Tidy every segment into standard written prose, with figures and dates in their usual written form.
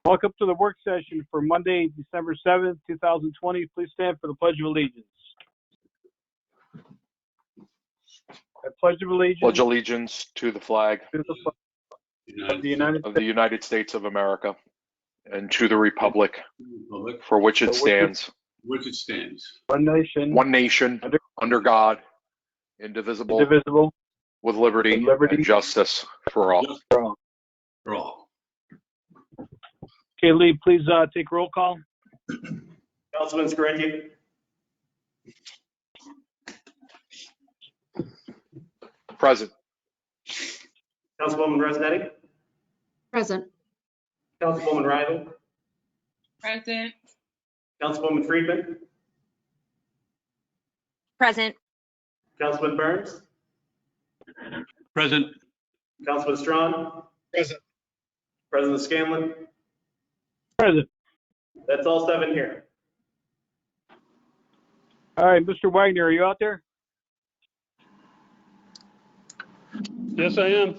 Welcome to the work session for Monday, December 7th, 2020. Please stand for the Pledge of Allegiance. I pledge allegiance to the flag to the flag of the United of the United States of America and to the republic for which it stands, one nation, under God, indivisible, with liberty and justice for all. Okay, Lee, please take roll call. Councilman Scaretti. Present. Councilwoman Rosnetti. Present. Councilwoman Riley. Present. Councilwoman Friedman. Present. Councilman Burns. Present. Councilman Strawn. Present. President Scanlon. Present. That's all 7 here. All right, Mr. Wagner, are you out there? Yes, I am.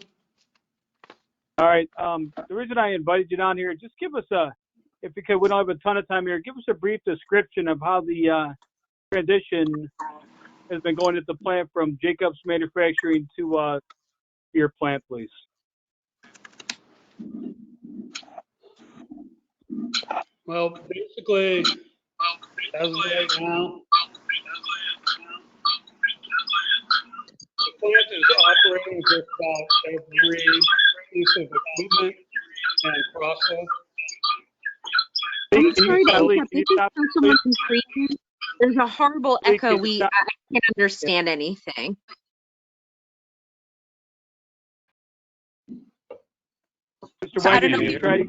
All right. The reason I invited you down here, just give us if you could, we don't have a ton of time here, give us a brief description of how the transition has been going at the plant from Jacobs Manufacturing to your plant, please. Well, basically, as of right now, the plant is operating just about every piece of equipment and process. I'm sorry to interrupt. This is Councilwoman Friedman. There's a horrible echo. I can't understand anything. Mr. So I don't Wagner, know.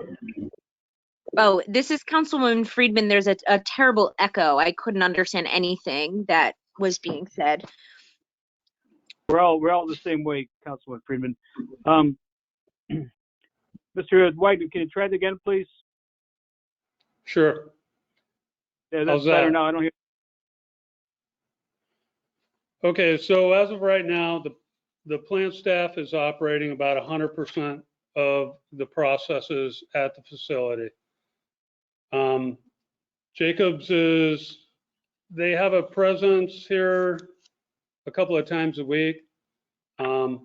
Oh, this is Councilwoman Friedman. There's a terrible echo. I couldn't understand anything that was being said. We're all the same way, Councilman Friedman. Mr. Wagner, can you try it again, please? Sure. Yeah, that's How's better that? now. I don't hear. Okay, so as of right now, the plant staff is operating about 100% of the processes at the facility. Jacobs they have a presence here a couple of times a week. At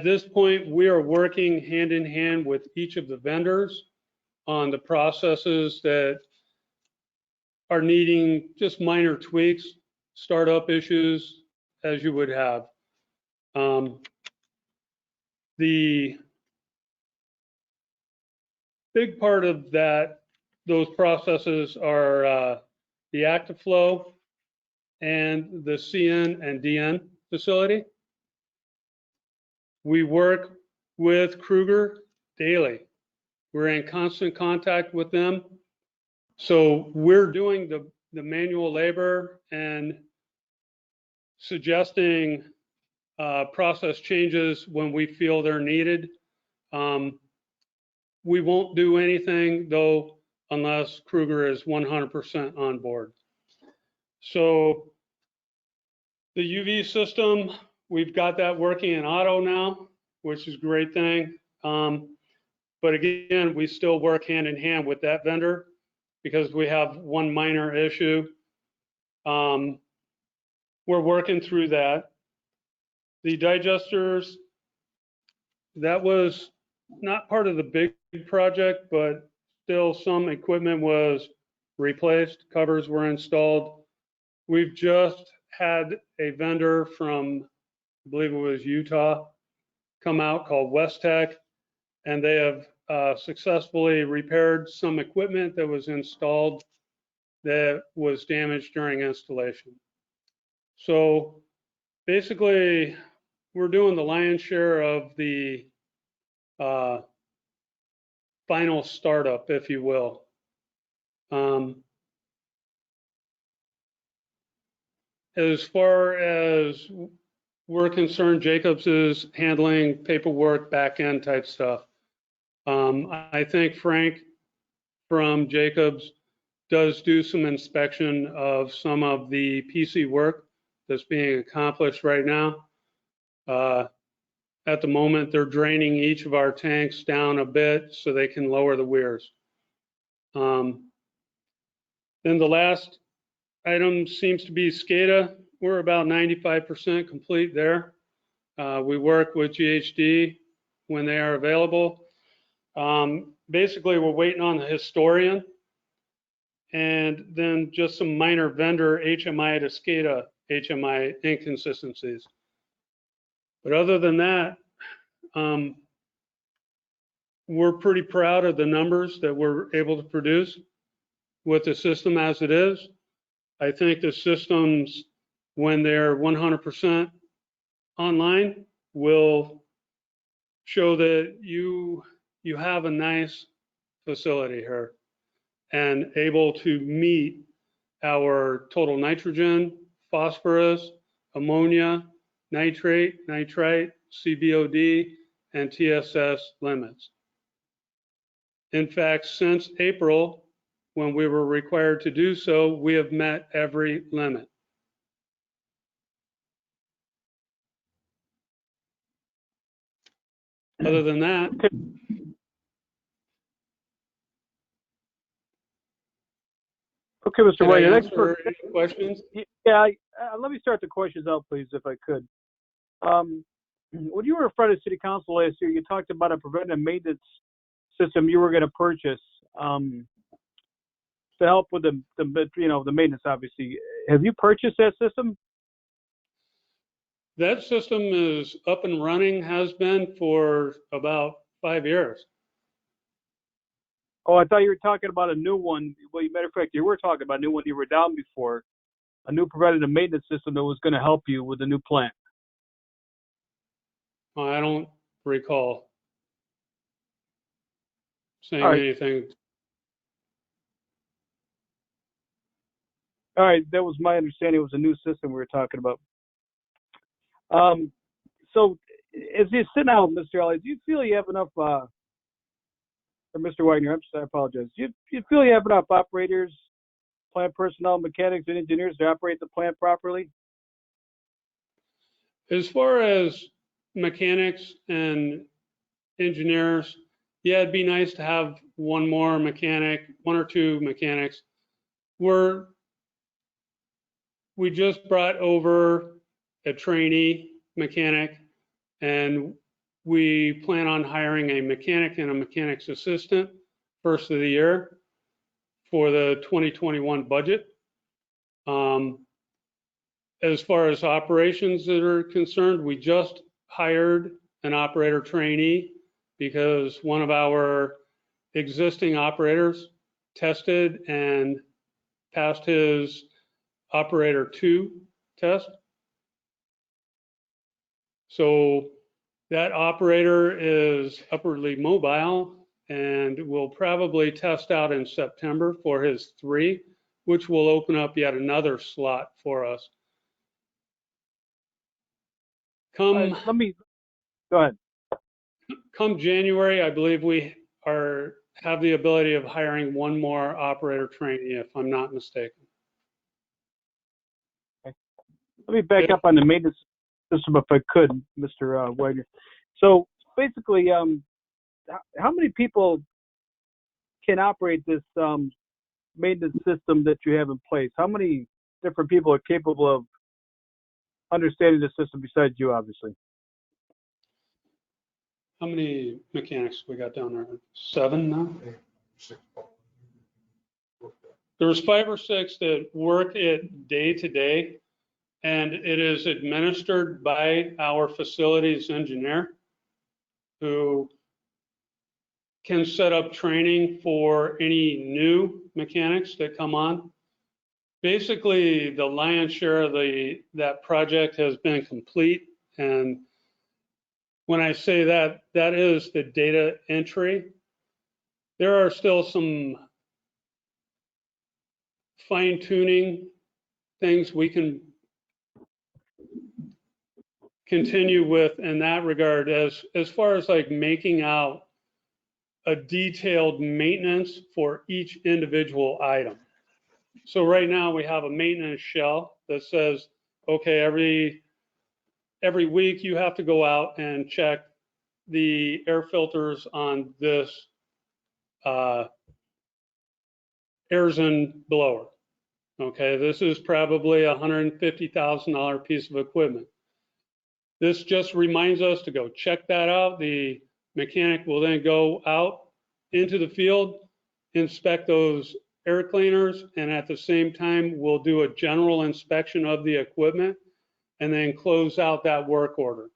this point, we are working hand in hand with each of the vendors on the processes that are needing just minor tweaks, startup issues, as you would have. The big part of those processes are the active flow and the CN and DN facility. We work with Kruger daily. We're in constant contact with them. So we're doing the manual labor and suggesting process changes when we feel they're needed. We won't do anything though unless Kruger is 100% on board. So the UV system, we've got that working in auto now, which is a great thing. But again, we still work hand in hand with that vendor because we have one minor issue. We're working through that. The digesters, that was not part of the big project, but still some equipment was replaced, covers were installed. We've just had a vendor from, I believe it was Utah, come out called West Tech, and they have successfully repaired some equipment that was installed that was damaged during installation. So basically, we're doing the lion's share of the final startup, if you will. As far as we're concerned, Jacobs is handling paperwork, back-end type stuff. I think Frank from Jacobs does do some inspection of some of the PC work that's being accomplished right now. At the moment, they're draining each of our tanks down a bit so they can lower the weirs. Then the last item seems to be SCADA. We're about 95% complete there. We work with GHD when they are available. Basically, we're waiting on the historian and then just some minor vendor HMI to SCADA HMI inconsistencies. But other than that, we're pretty proud of the numbers that we're able to produce with the system as it is. I think the systems, when they're 100% online, will show that you have a nice facility here and able to meet our total nitrogen, phosphorus, ammonia, nitrate, nitrite, CBOD, and TSS limits. In fact, since April, when we were required to do so, we have met every limit. Other than that, Okay, Mr. did I White, answer any questions? Yeah, let me start the questions out, please, if I could. When you were in front of City Council last year, you talked about a preventive maintenance system you were going to purchase to help with the maintenance, obviously. Have you purchased that system? That system is up and running, has been for about 5 years. Oh, I thought you were talking about a new one. Well, matter of fact, you were talking about a new one you were down before, a new preventative maintenance system that was going to help you with the new plant. I don't recall saying All right. anything. All right, that was my understanding. It was a new system we were talking about. So, as you sit now, Mr. Elliott, do you feel you have enough, or Mr. Wagner, I apologize. Do you feel you have enough operators, plant personnel, mechanics, and engineers to operate the plant properly? As far as mechanics and engineers, yeah, it'd be nice to have one more mechanic, one or two mechanics. We just brought over a trainee mechanic, and we plan on hiring a mechanic and a mechanic's assistant first of the year for the 2021 budget. As far as operations that are concerned, we just hired an operator trainee because one of our existing operators tested and passed his operator 2 test. So that operator is upwardly mobile and will probably test out in September for his 3, which will open up yet another slot for us. Let me go ahead. Come January, I believe we have the ability of hiring one more operator trainee, if I'm not mistaken. Okay. Let me back up on the maintenance system, if I could, Mr. Wagner. So basically, how many people can operate this maintenance system that you have in place? How many different people are capable of understanding the system besides you, obviously? How many mechanics we got down there? 7 now? There's 5 or 6 that work it day to day, and it is administered by our facilities engineer who can set up training for any new mechanics that come on. Basically, the lion's share of that project has been complete, and when I say that, that is the data entry. There are still some fine-tuning things we can continue with in that regard, as far as like making out a detailed maintenance for each individual item. So right now we have a maintenance shell that says, okay, every week you have to go out and check the air filters on this Airzone blower. Okay, this is probably a $150,000 piece of equipment. This just reminds us to go check that out. The mechanic will then go out into the field, inspect those air cleaners, and at the same time, we'll do a general inspection of the equipment and then close out that work order.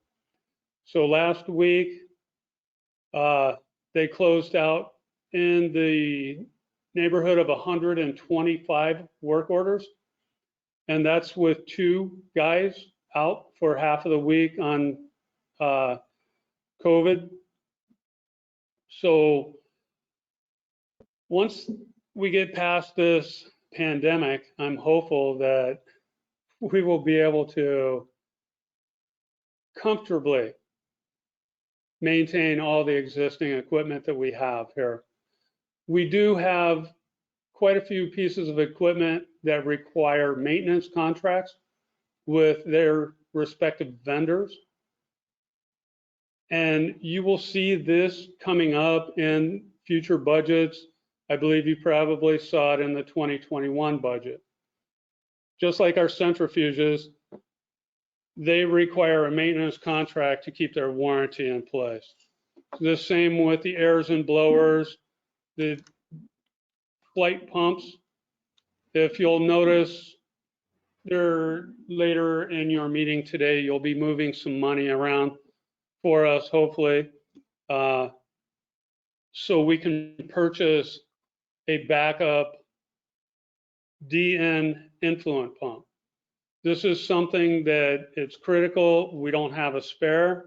So last week, they closed out in the neighborhood of 125 work orders. And that's with 2 guys out for half of the week on COVID. So once we get past this pandemic, I'm hopeful that we will be able to comfortably maintain all the existing equipment that we have here. We do have quite a few pieces of equipment that require maintenance contracts with their respective vendors. And you will see this coming up in future budgets. I believe you probably saw it in the 2021 budget. Just like our centrifuges, they require a maintenance contract to keep their warranty in place. The same with the Airzone blowers, the flight pumps. If you'll notice, later in your meeting today, you'll be moving some money around for us, hopefully, so we can purchase a backup DN influent pump. This is something that it's critical. We don't have a spare,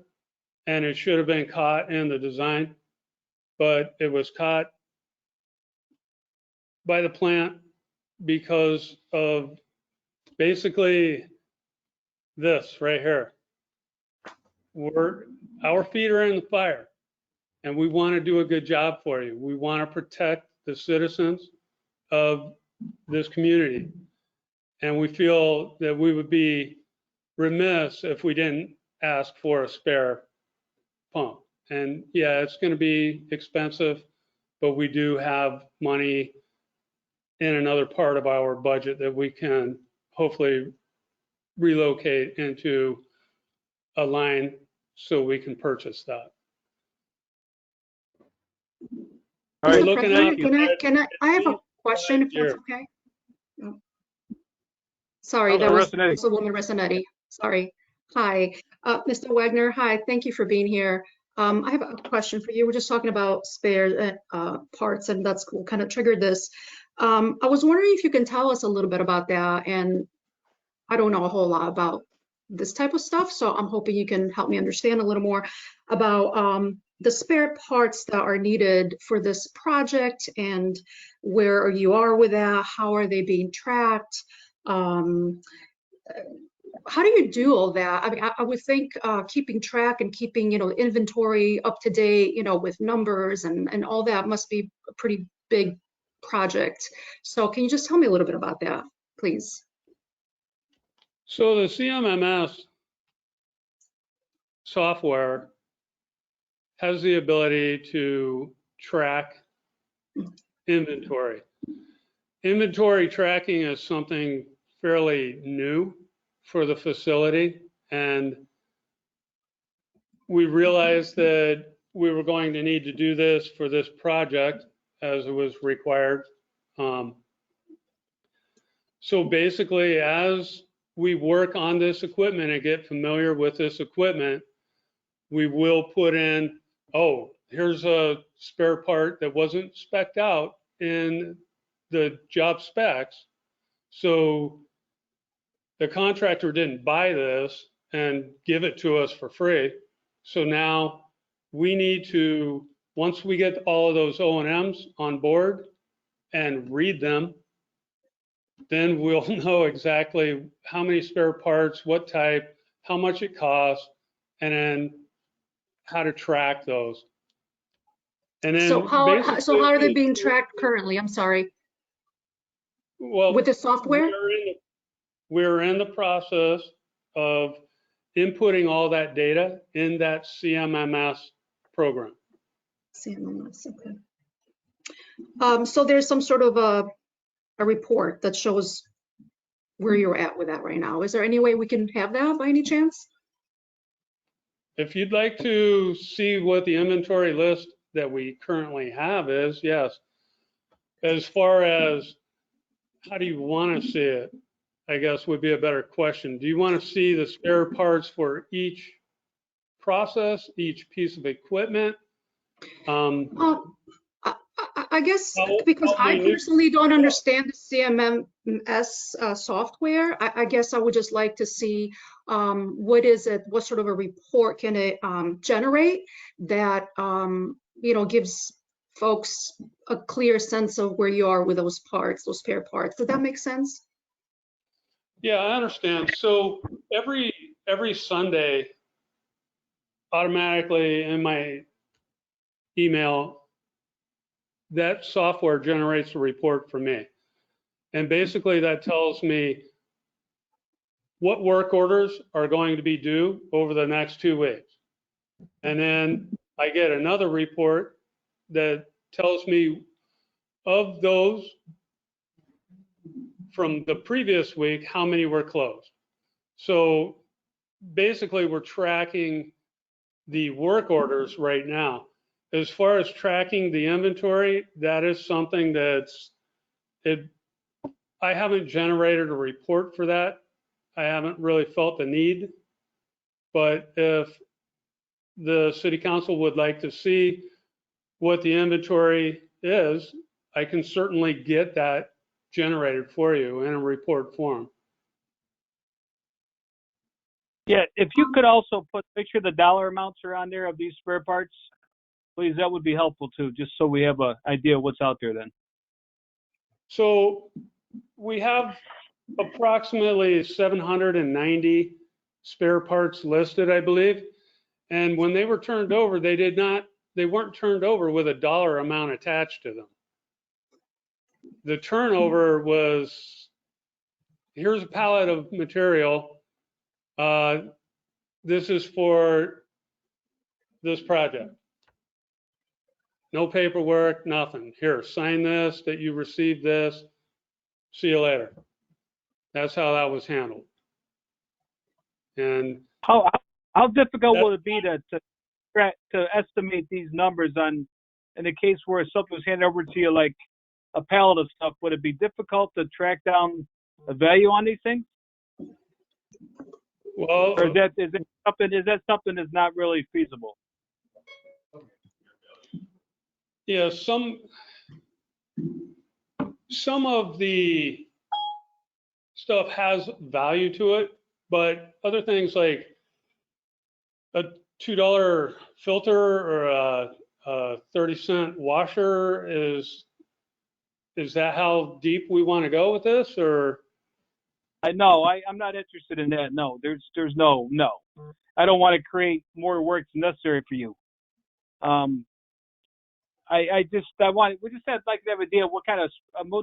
and it should have been caught in the design, but it was caught by the plant because of basically this right here. Our feet are in the fire, and we want to do a good job for you. We want to protect the citizens of this community, and we feel that we would be remiss if we didn't ask for a spare pump. And yeah, it's going to be expensive, but we do have money in another part of our budget that we can hopefully relocate into a line so we can purchase that. All right. We're looking at. I have a question, if that's okay? Sorry, that was Councilwoman Rossanetti. Sorry. Hi, Mr. Wagner. Hi, thank you for being here. I have a question for you. We're just talking about spare parts, and that's what kind of triggered this. I was wondering if you can tell us a little bit about that. And I don't know a whole lot about this type of stuff, so I'm hoping you can help me understand a little more about the spare parts that are needed for this project and where you are with that. How are they being tracked? How do you do all that? I mean, I would think keeping track and keeping, inventory up to date, with numbers and all that must be a pretty big project. So can you just tell me a little bit about that, please? So the CMMS software has the ability to track inventory. Inventory tracking is something fairly new for the facility, and we realized that we were going to need to do this for this project as it was required. So basically, as we work on this equipment and get familiar with this equipment, we will put in, oh, here's a spare part that wasn't spec'd out in the job specs. So the contractor didn't buy this and give it to us for free. So now we need to, once we get all of those O&Ms on board and read them, then we'll know exactly how many spare parts, what type, how much it costs, and then how to track those. And then so how are they being tracked currently? I'm sorry. Well, with the software? We're in the process of inputting all that data in that CMMS program. CMMS, okay. So there's some sort of a report that shows where you're at with that right now. Is there any way we can have that by any chance? If you'd like to see what the inventory list that we currently have is, yes. As far as how do you want to see it, I guess would be a better question. Do you want to see the spare parts for each process, each piece of equipment? I guess How- because how I minute- personally don't understand the CMMS software, I guess I would just like to see what is it, what sort of a report can it generate that gives folks a clear sense of where you are with those parts, those spare parts. Does that make sense? Yeah, I understand. So every Sunday, automatically in my email, that software generates a report for me. And basically that tells me what work orders are going to be due over the next 2 weeks. And then I get another report that tells me of those from the previous week, how many were closed. So basically we're tracking the work orders right now. As far as tracking the inventory, that is something I haven't generated a report for that. I haven't really felt the need. But if the city council would like to see what the inventory is, I can certainly get that generated for you in a report form. Yeah, if you could also make sure the dollar amounts are on there of these spare parts, please, that would be helpful too, just so we have an idea of what's out there then. So we have approximately 790 spare parts listed, I believe. And when they were turned over, they weren't turned over with a dollar amount attached to them. The turnover was, here's a pallet of material. This is for this project. No paperwork, nothing. Here, sign this, that you received this. See you later. That's how that was handled. And How difficult will it be to estimate these numbers in a case where something was handed over to you like a pallet of stuff? Would it be difficult to track down a value on these things? well, Or is that something that's not really feasible? yeah, some of the stuff has value to it, but other things like a $2 filter or a 30-cent washer, is that how deep we want to go with this? Or I'm not interested in that. No, there's no. I don't want to create more work than necessary for you. We just had like to have an idea what kind of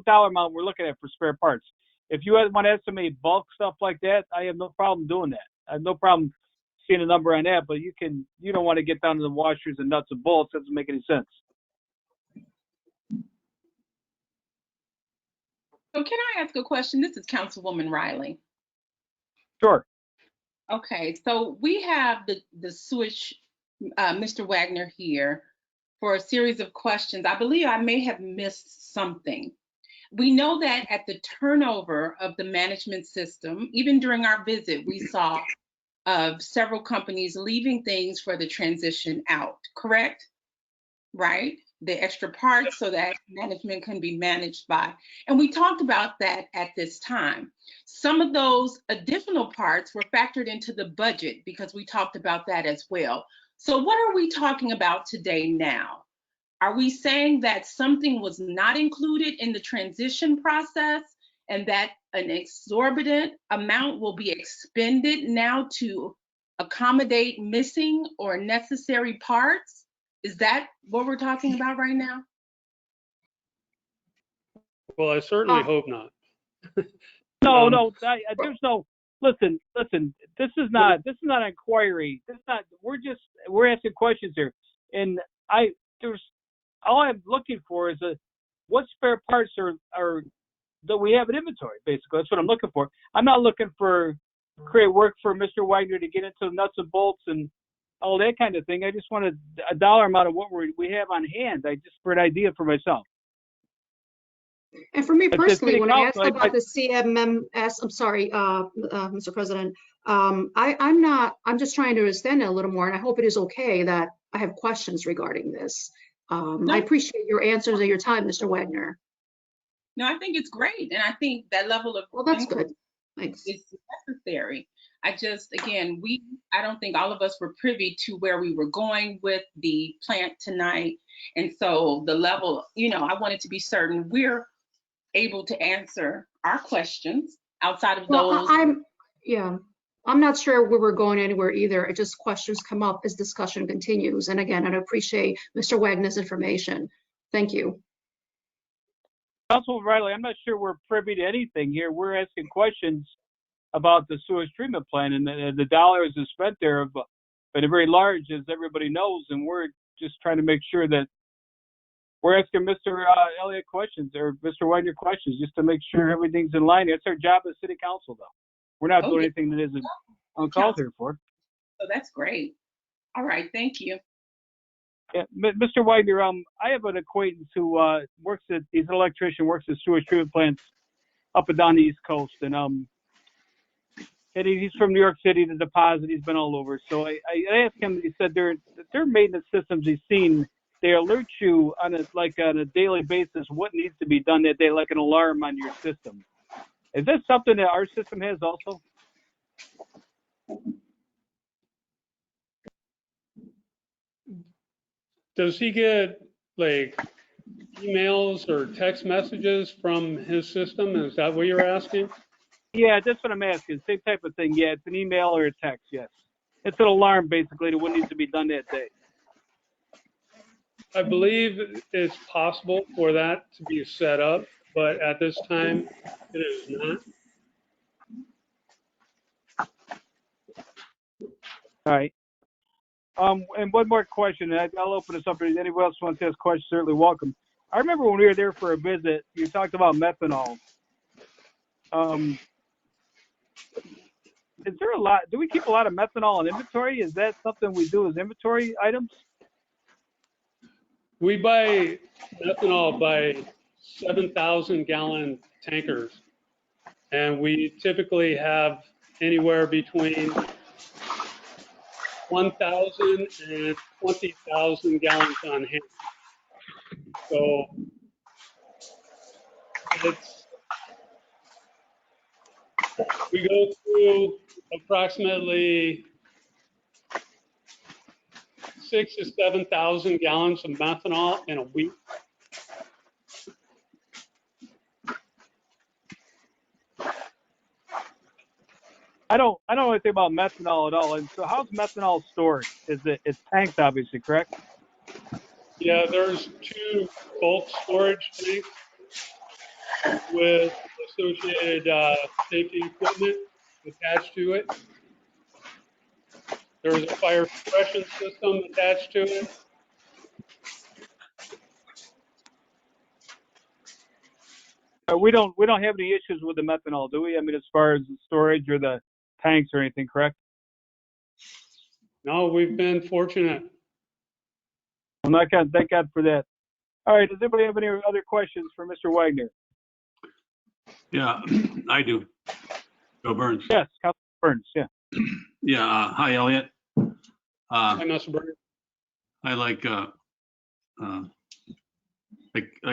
dollar amount we're looking at for spare parts. If you want to estimate bulk stuff like that, I have no problem doing that. I have no problem seeing a number on that, but you don't want to get down to the washers and nuts and bolts. That doesn't make any sense. So can I ask a question? This is Councilwoman Riley. Sure. Okay, so we have the switch, Mr. Wagner here for a series of questions. I believe I may have missed something. We know that at the turnover of the management system, even during our visit, we saw of several companies leaving things for the transition out, correct? Right? The extra parts so that management can be managed by. And we talked about that at this time. Some of those additional parts were factored into the budget because we talked about that as well. So what are we talking about today now? Are we saying that something was not included in the transition process and that an exorbitant amount will be expended now to accommodate missing or necessary parts? Is that what we're talking about right now? well, I certainly hope not. No, there's no. listen, this is not an inquiry. We're asking questions here. And all I'm looking for is what spare parts are that we have in inventory, basically. That's what I'm looking for. I'm not looking for create work for Mr. Wagner to get into the nuts and bolts and all that kind of thing. I just want a dollar amount of what we have on hand. For an idea for myself. And for me personally, when I asked council, about the CMMS, I'm sorry, Mr. President, I'm just trying to understand it a little more, and I hope it is okay that I have questions regarding this. I appreciate your answers and your time, Mr. Wagner. No, I think it's great. And I think that level of Well, that's good. Thanks. is necessary. Again, I don't think all of us were privy to where we were going with the plant tonight. And so the level, I wanted to be certain we're able to answer our questions outside of those. I'm not sure where we're going anywhere either. It just questions come up as discussion continues. And again, I appreciate Mr. Wagner's information. Thank you. Councilman Riley, I'm not sure we're privy to anything here. We're asking questions about the sewage treatment plant, and the dollars is spent there have been very large, as everybody knows, and we're just trying to make sure that we're asking Mr. Elliott questions or Mr. Wagner questions just to make sure everything's in line. It's our job as city council, though. We're not doing anything that isn't uncalled here for. So that's great. All right, thank you. Yeah, Mr. Wagner, I have an acquaintance who he's an electrician, works at sewage treatment plants up and down the East Coast, and he's from New York City, the deposit, he's been all over. So I asked him, he said their maintenance systems he's seen, they alert you on a daily basis what needs to be done that day, like an alarm on your system. Is that something that our system has also? Does he get like emails or text messages from his system? Is that what you're asking? Yeah, that's what I'm asking. Same type of thing. Yeah, it's an email or a text, yes. It's an alarm, basically, to what needs to be done that day. I believe it's possible for that to be set up, but at this time, it is not. All right. And one more question, and I'll open this up. If anyone else wants to ask questions, certainly welcome. I remember when we were there for a visit, you talked about methanol. Is there do we keep a lot of methanol in inventory? Is that something we do as inventory items? We buy methanol by 7,000 gallon tankers, and we typically have anywhere between 1,000 and 20,000 gallons on hand. So we go through approximately 6,000 to 7,000 gallons of methanol in a week. I don't know anything about methanol at all. And so how's methanol stored? It's tanked, obviously, correct? Yeah, there's 2 bulk storage tanks with associated safety equipment attached to it. There's a fire suppression system attached to it. We don't have any issues with the methanol, do we? I mean, as far as the storage or the tanks or anything, correct? No, we've been fortunate. Well, thank God for that. All right, does anybody have any other questions for Mr. Wagner? Yeah, I do. Joe Burns. Yes, Councilman Burns, yeah. Yeah, hi, Elliot. Hi, Mr. Burns. I like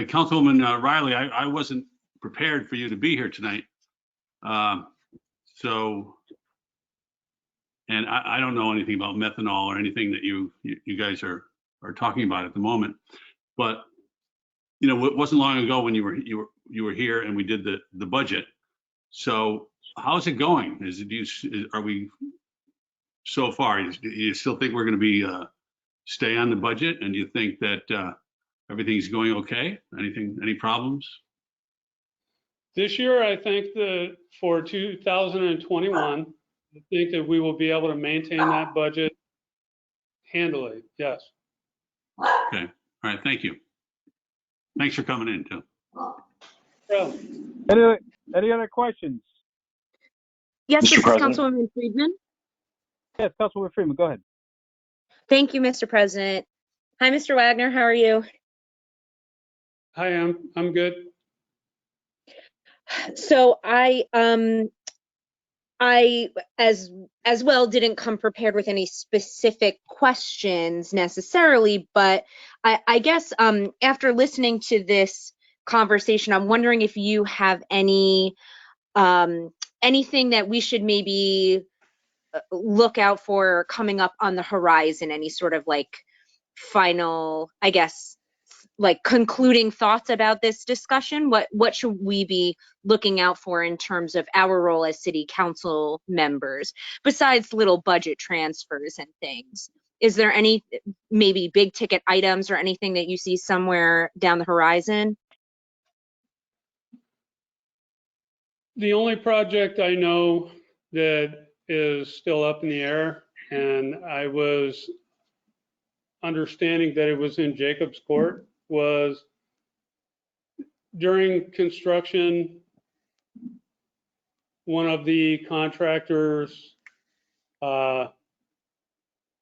Councilwoman Riley, I wasn't prepared for you to be here tonight. And I don't know anything about methanol or anything that you guys are talking about at the moment. But it wasn't long ago when you were here and we did the budget. So how's it going? Are we so far? Do you still think we're going to be stay on the budget? And do you think that everything's going okay? Any problems? This year, I think that for 2021, I think that we will be able to maintain that budget handily, yes. Okay, all right, thank you. Thanks for coming in, too. Yeah. Any other questions? Yes, Mr. this is President? Councilwoman Friedman. Yes, Councilwoman Freeman, go ahead. Thank you, Mr. President. Hi, Mr. Wagner, how are you? Hi, I'm good. So I as well didn't come prepared with any specific questions necessarily, but I guess after listening to this conversation, I'm wondering if you have any anything that we should maybe look out for coming up on the horizon, any sort of like final, I guess, like concluding thoughts about this discussion. What should we be looking out for in terms of our role as city council members, besides little budget transfers and things? Is there any maybe big ticket items or anything that you see somewhere down the horizon? The only project I know that is still up in the air, and I was understanding that it was in Jacobs Court, was during construction, one of the contractors dug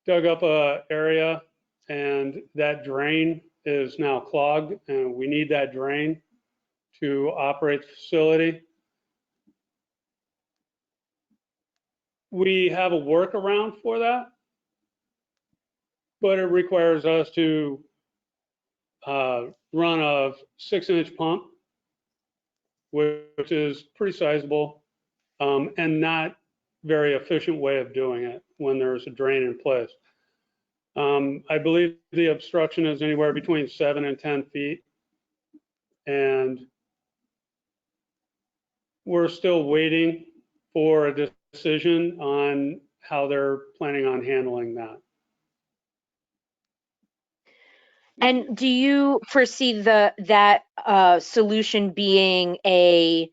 up a area, and that drain is now clogged, and we need that drain to operate the facility. We have a workaround for that, but it requires us to run a 6-inch pump, which is pretty sizable, and not very efficient way of doing it when there's a drain in place. I believe the obstruction is anywhere between 7 and 10 feet. And we're still waiting for a decision on how they're planning on handling that. And do you foresee that solution being a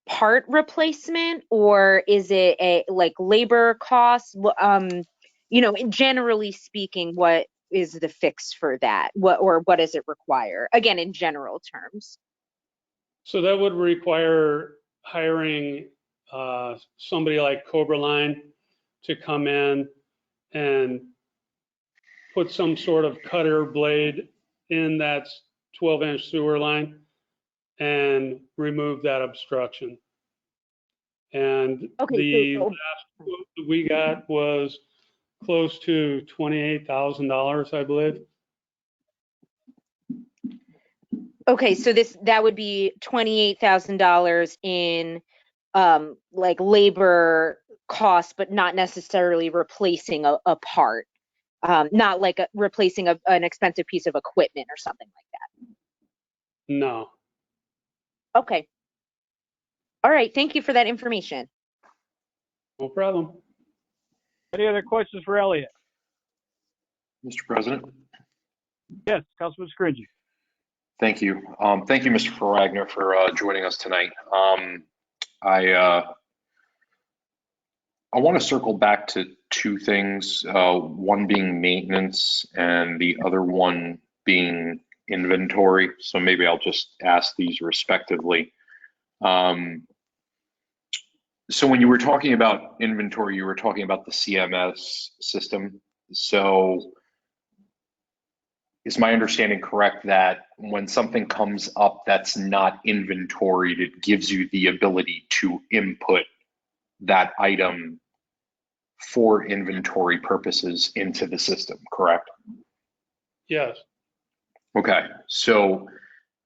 part replacement, or is it a like labor cost? You know, generally speaking, what is the fix for that? What does it require? Again, in general terms. So that would require hiring somebody like Cobra Line to come in and put some sort of cutter blade in that 12-inch sewer line and remove that obstruction. And Okay, the so last quote that we got was close to $28,000, I believe. okay, so that would be $28,000 in like labor costs, but not necessarily replacing a part. Not like replacing an expensive piece of equipment or something like that. No. Okay. All right. Thank you for that information. No problem. Any other questions for Elliot? Mr. President? Yes, Councilman Scringy. Thank you. Thank you, Mr. Wagner, for joining us tonight. I want to circle back to two things, one being maintenance and the other one being inventory. So maybe I'll just ask these respectively. So when you were talking about inventory, you were talking about the CMS system. So is my understanding correct that when something comes up that's not inventoried, it gives you the ability to input that item for inventory purposes into the system, correct? Yes. Okay, so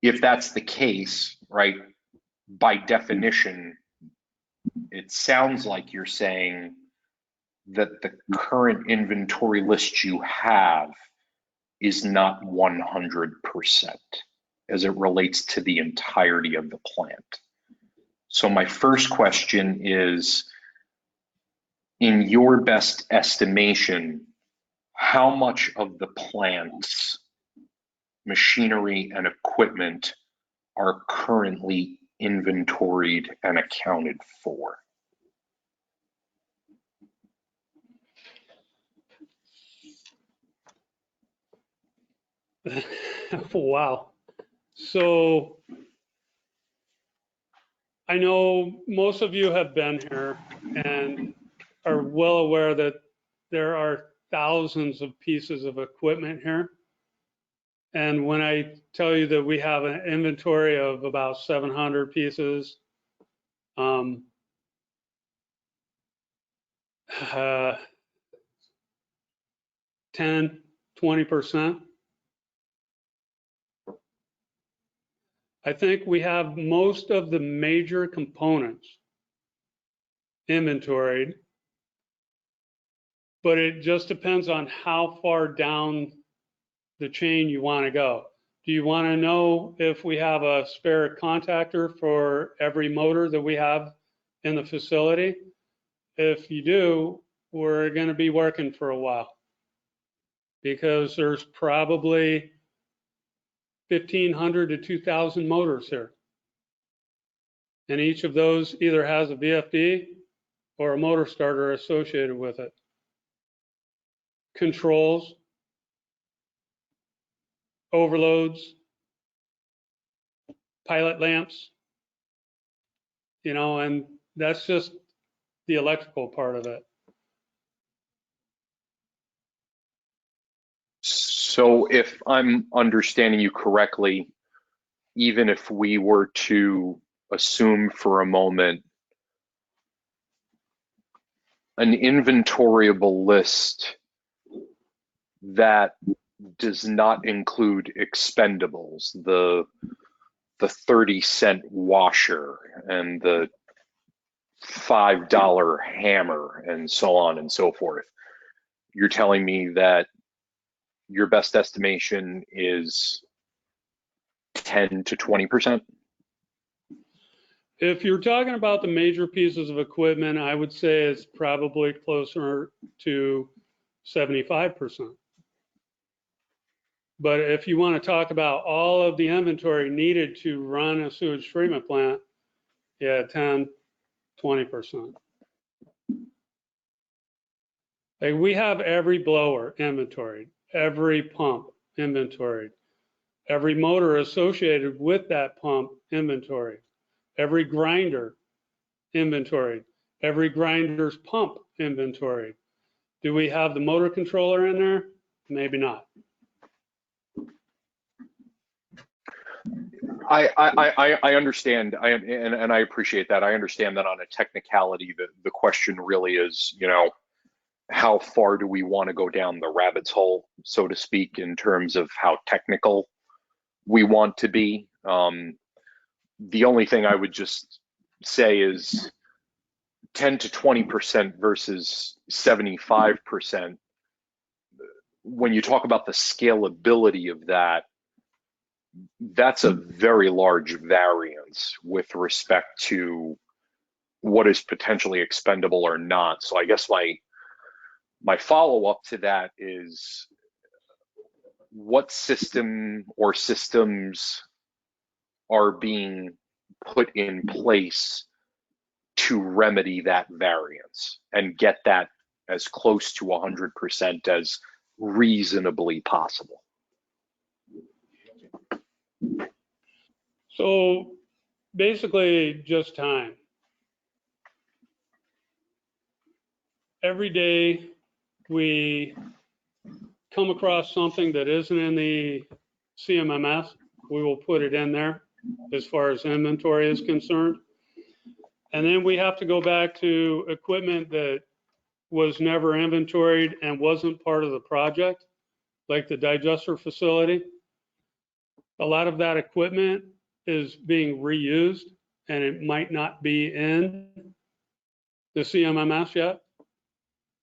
if that's the case, right, by definition, it sounds like you're saying that the current inventory list you have is not 100% as it relates to the entirety of the plant. So my first question is, in your best estimation, how much of the plant's machinery and equipment are currently inventoried and accounted for? Wow. So I know most of you have been here and are well aware that there are thousands of pieces of equipment here. And when I tell you that we have an inventory of about 700 pieces, 10, 20%. I think we have most of the major components inventoried, but it just depends on how far down the chain you want to go. Do you want to know if we have a spare contactor for every motor that we have in the facility? If you do, we're going to be working for a while because there's probably 1,500 to 2,000 motors here. And each of those either has a VFD or a motor starter associated with it. Controls, overloads, pilot lamps, you know, and that's just the electrical part of it. So if I'm understanding you correctly, even if we were to assume for a moment an inventoriable list that does not include expendables, the 30-cent washer and the $5 hammer and so on and so forth, you're telling me that your best estimation is 10 to 20%? If you're talking about the major pieces of equipment, I would say it's probably closer to 75%. But if you want to talk about all of the inventory needed to run a sewage treatment plant, yeah, 10, 20%. Like we have every blower inventoried, every pump inventoried, every motor associated with that pump inventoried, every grinder inventoried, every grinder's pump inventoried. Do we have the motor controller in there? Maybe not. I understand. And I appreciate that. I understand that on a technicality, the question really is, you know, how far do we want to go down the rabbit's hole, so to speak, in terms of how technical we want to be. The only thing I would just say is 10 to 20% versus 75%. When you talk about the scalability of that, that's a very large variance with respect to what is potentially expendable or not. So I guess my follow-up to that is, what system or systems are being put in place to remedy that variance and get that as close to 100% as reasonably possible? So basically just time. Every day we come across something that isn't in the CMMS, we will put it in there as far as inventory is concerned. And then we have to go back to equipment that was never inventoried and wasn't part of the project, like the digester facility. A lot of that equipment is being reused and it might not be in the CMMS yet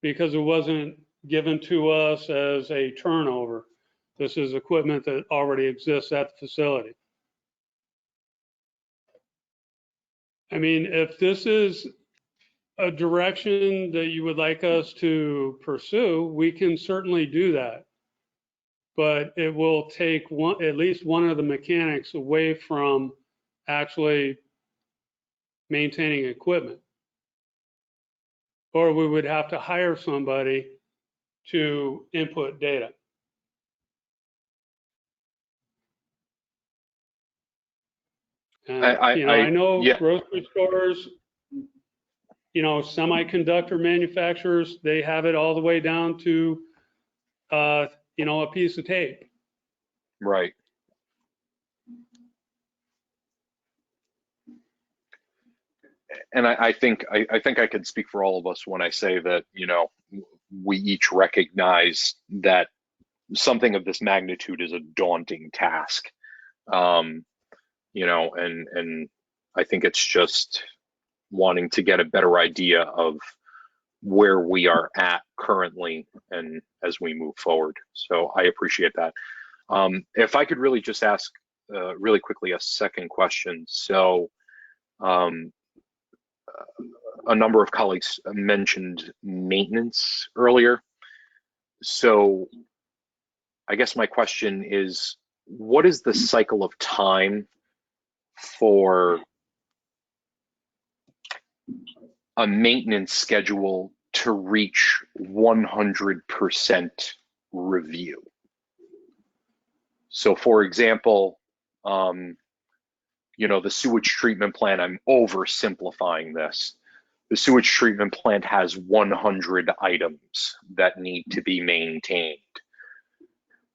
because it wasn't given to us as a turnover. This is equipment that already exists at the facility. I mean, if this is a direction that you would like us to pursue, we can certainly do that. But it will take at least one of the mechanics away from actually maintaining equipment. Or we would have to hire somebody to input data. And, I know yeah, grocery stores, semiconductor manufacturers, they have it all the way down to, a piece of tape. right. And I think I could speak for all of us when I say that, we each recognize that something of this magnitude is a daunting task. And I think it's just wanting to get a better idea of where we are at currently and as we move forward. So I appreciate that. If I could really just ask really quickly a second question. So a number of colleagues mentioned maintenance earlier. So I guess my question is, what is the cycle of time for a maintenance schedule to reach 100% review? So for example, the sewage treatment plant, I'm oversimplifying this. The sewage treatment plant has 100 items that need to be maintained.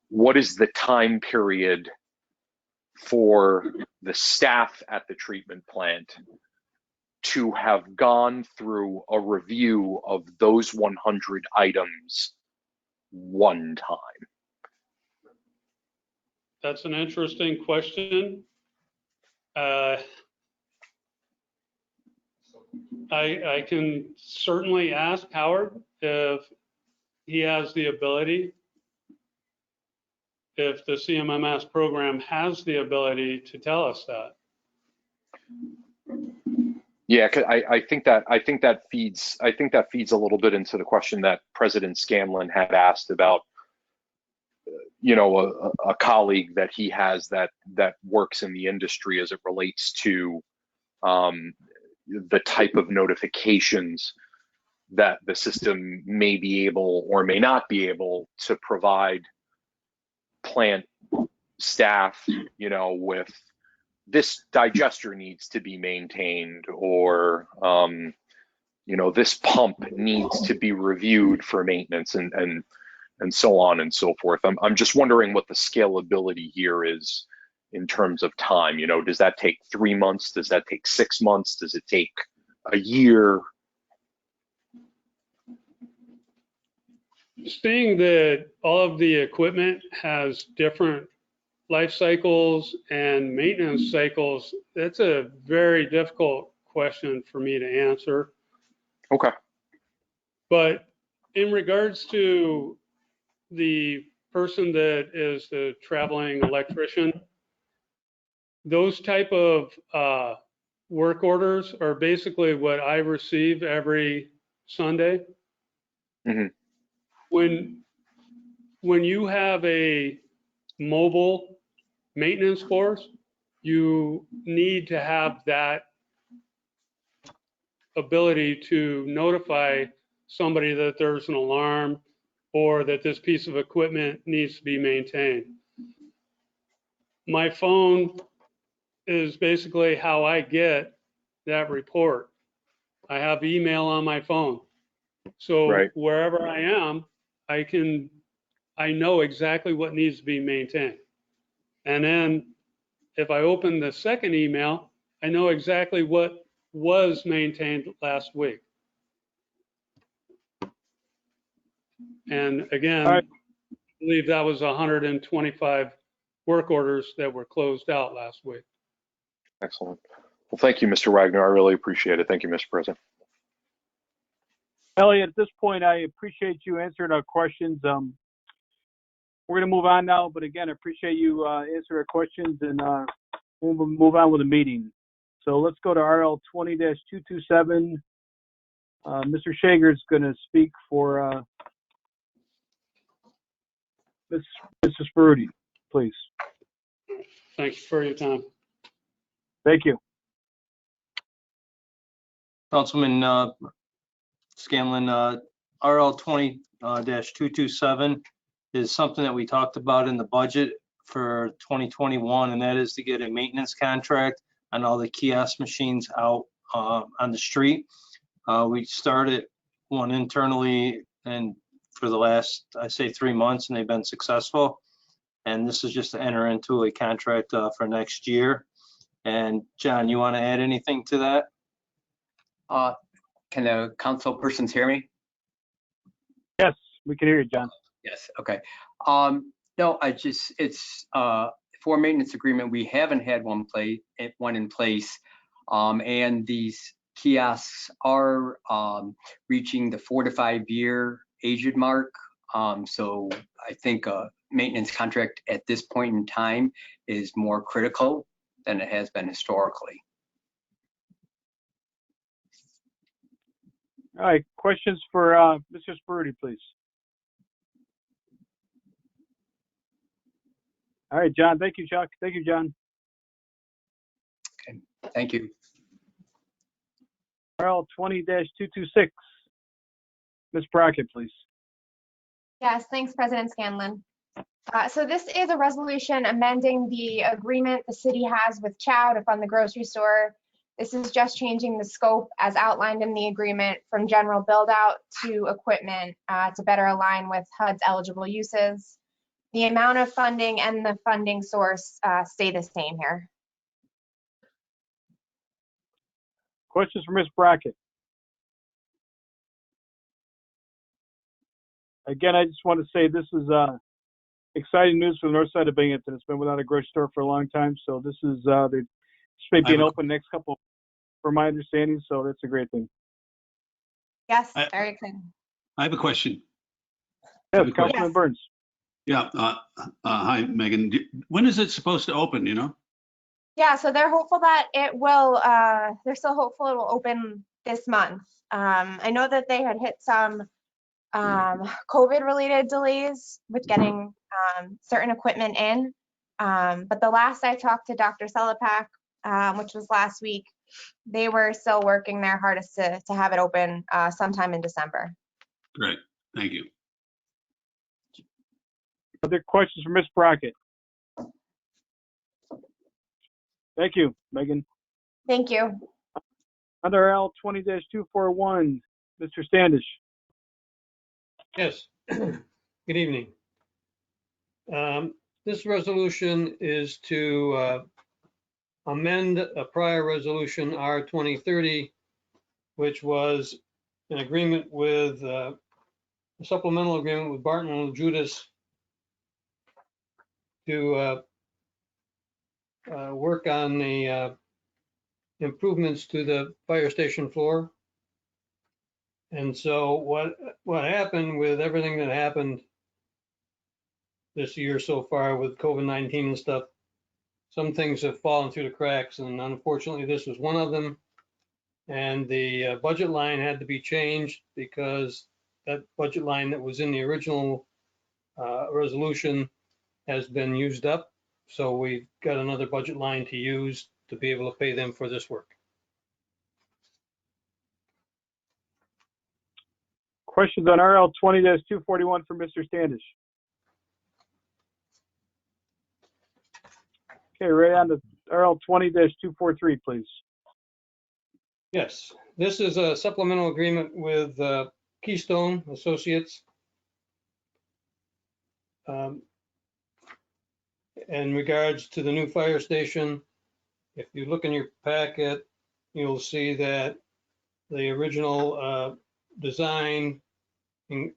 What is the time period for the staff at the treatment plant to have gone through a review of those 100 items one time? That's an interesting question. I can certainly ask Howard if he has the ability, if the CMMS program has the ability to tell us that. Yeah, I think that feeds a little bit into the question that President Scanlon had asked about, a colleague that he has that works in the industry as it relates to the type of notifications that the system may be able or may not be able to provide plant staff, with this digester needs to be maintained, or this pump needs to be reviewed for maintenance, and so on and so forth. I'm just wondering what the scalability here is in terms of time. Does that take 3 months? Does that take 6 months? Does it take a year? Seeing that all of the equipment has different life cycles and maintenance cycles, that's a very difficult question for me to answer. Okay. But in regards to the person that is the traveling electrician, those type of work orders are basically what I receive every Sunday. Mm-hmm. When you have a mobile maintenance force, you need to have that ability to notify somebody that there's an alarm or that this piece of equipment needs to be maintained. My phone is basically how I get that report. I have email on my phone. So Right. wherever I am, I know exactly what needs to be maintained. And then if I open the second email, I know exactly what was maintained last week. And again, All right. I believe that was 125 work orders that were closed out last week. Excellent. Well, thank you, Mr. Wagner. I really appreciate it. Thank you, Mr. President. Elliot, at this point, I appreciate you answering our questions. We're going to move on now, but again, I appreciate you answering our questions, and we'll move on with the meeting. So let's go to RL 20-227. Mr. Shager is going to speak for Mrs. Ferruti, please. Thank you for your time. Thank you. Councilman Scanlon, RL 20-227 is something that we talked about in the budget for 2021, and that is to get a maintenance contract on all the kiosk machines out on the street. We started one internally and for the last, I say, 3 months, and they've been successful. And this is just to enter into a contract for next year. And John, you want to add anything to that? Can the council persons hear me? Yes, we can hear you, John. Yes, okay. No, it's for maintenance agreement, we haven't had one in place. And these kiosks are reaching the 4 to 5 year aged mark. So I think a maintenance contract at this point in time is more critical than it has been historically. All right, questions for Mr. Sprudy, please. All right, John. Thank you, Chuck. Thank you, John. Okay, thank you. RL 20-226. Ms. Brockett, please. Yes, thanks, President Scanlon. So this is a resolution amending the agreement the city has with Chow to fund the grocery store. This is just changing the scope as outlined in the agreement from general build out to equipment to better align with HUD's eligible uses. The amount of funding and the funding source stay the same here. Questions for Ms. Brockett? Again, I just want to say this is exciting news for the north side of Binghamton. It's been without a grocery store for a long time, so this is this may be open next couple, from my understanding. So that's a great thing. Yes, very exciting. I have a question. Yes, Councilman Burns. Yeah. Hi, Megan. When is it supposed to open? You know? Yeah, so they're hopeful that it will. They're still hopeful it will open this month. I know that they had hit some COVID-related delays with getting certain equipment in. But the last I talked to Dr. Selapak, which was last week, they were still working their hardest to have it open sometime in December. Great, thank you. Other questions for Ms. Brockett? Thank you, Megan. Thank you. Under L 20-241, Mr. Standish. Yes, good evening. This resolution is to amend a prior resolution, R 2030, which was an agreement with, a supplemental agreement with Barton and Judas to work on the improvements to the fire station floor. And so what happened with everything that happened this year so far with COVID-19 and stuff, some things have fallen through the cracks, and unfortunately this was one of them. And the budget line had to be changed because that budget line that was in the original resolution has been used up. So we've got another budget line to use to be able to pay them for this work. Questions on RL 20-241 for Mr. Standish? Okay, right on to RL 20-243, please. Yes, this is a supplemental agreement with Keystone Associates. In regards to the new fire station, if you look in your packet, you'll see that the original design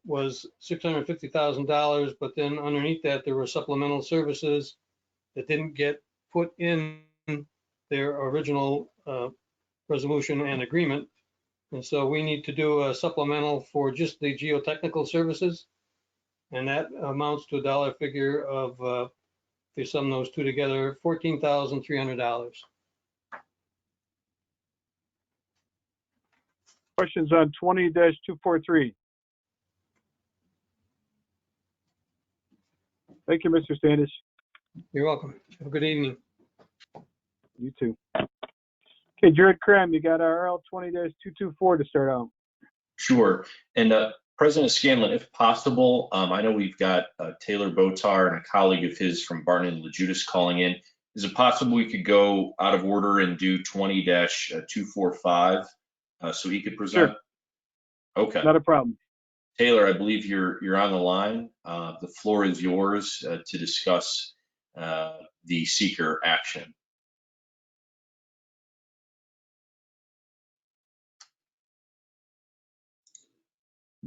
was $650,000, but then underneath that there were supplemental services that didn't get put in their original resolution and agreement. And so we need to do a supplemental for just the geotechnical services. And that amounts to a dollar figure of, if you sum those two together, $14,300. Questions on 20-243? Thank you, Mr. Standish. You're welcome. Have a good evening. You too. Okay, Jared Cram, you got our RL 20-224 to start out. Sure. And President Scanlon, if possible, I know we've got Taylor Botar and a colleague of his from Barton and LaJudas calling in. Is it possible we could go out of order and do 20-245 so he could present? Sure. Okay. Not a problem. Taylor, I believe you're on the line. The floor is yours to discuss the seeker action.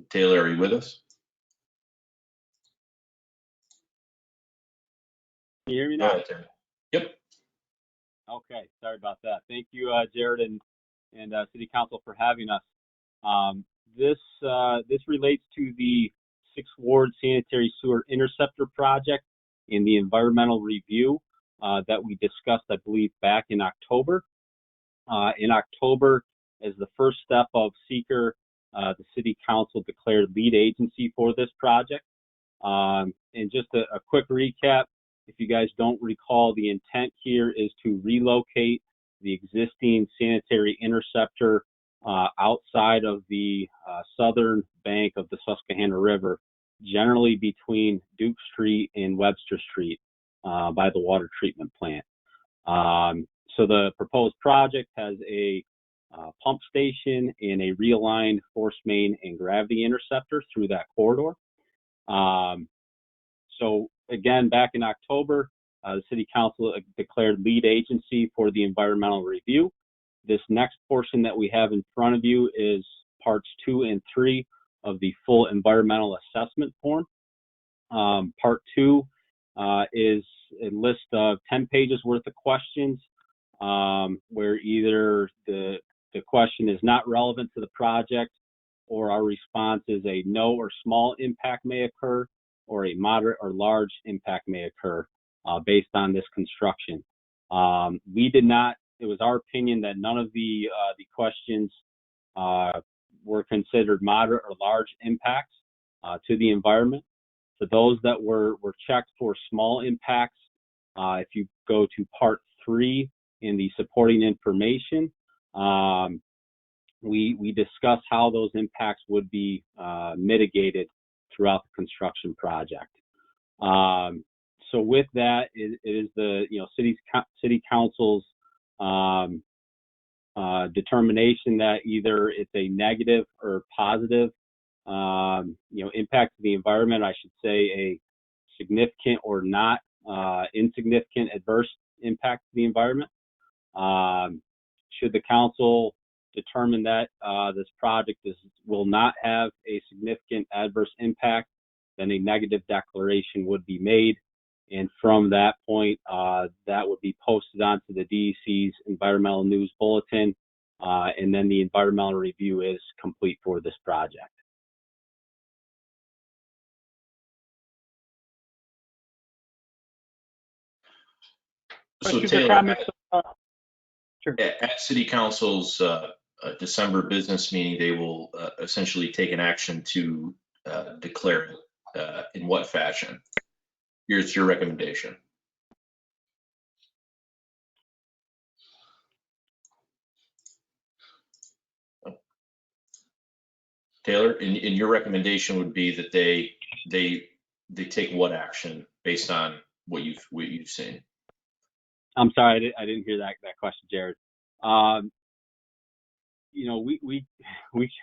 Taylor, are you with us? Can you hear me Go now? ahead, Taylor. Yep. Okay, sorry about that. Thank you, Jared and City Council for having us. This relates to the 6th Ward Sanitary Sewer Interceptor Project in the environmental review that we discussed, I believe, back in October. In October, as the first step of seeker, the City Council declared lead agency for this project. And just a quick recap, if you guys don't recall, the intent here is to relocate the existing sanitary interceptor outside of the southern bank of the Susquehanna River, generally between Duke Street and Webster Street by the water treatment plant. So the proposed project has a pump station and a realigned force main and gravity interceptor through that corridor. So again, back in October, the City Council declared lead agency for the environmental review. This next portion that we have in front of you is parts 2 and 3 of the full environmental assessment form. Part 2 is a list of 10 pages worth of questions where either the question is not relevant to the project or our response is a no or small impact may occur, or a moderate or large impact may occur based on this construction. It was our opinion that none of the questions were considered moderate or large impacts to the environment. For those that were checked for small impacts, if you go to part 3 in the supporting information, we discuss how those impacts would be mitigated throughout the construction project. So with that, it is the City Council's determination that either it's a negative or positive impact to the environment. I should say a significant or not insignificant adverse impact to the environment. Should the council determine that this project will not have a significant adverse impact, then a negative declaration would be made. And from that point, that would be posted onto the DEC's Environmental News Bulletin, and then the environmental review is complete for this project. So Questions or Taylor, comments? Sure. at City Council's December business meeting, they will essentially take an action to declare it. In what fashion? Here's your recommendation. Taylor, in your recommendation would be that they take what action based on what you've seen? I'm sorry, I didn't hear that question, Jared.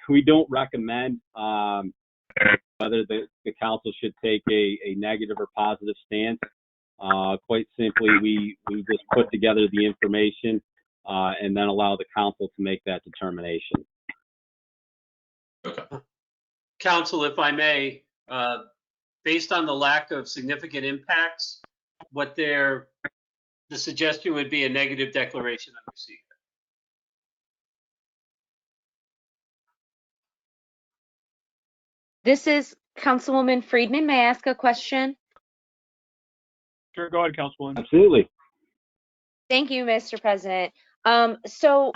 We don't recommend whether the council should take a negative or positive stance. Quite simply, we just put together the information and then allow the council to make that determination. Okay. Council, if I may, based on the lack of significant impacts, the suggestion would be a negative declaration of receipt. This is Councilwoman Friedman. May I ask a question? Sure, go ahead, Councilwoman. Absolutely. Thank you, Mr. President. So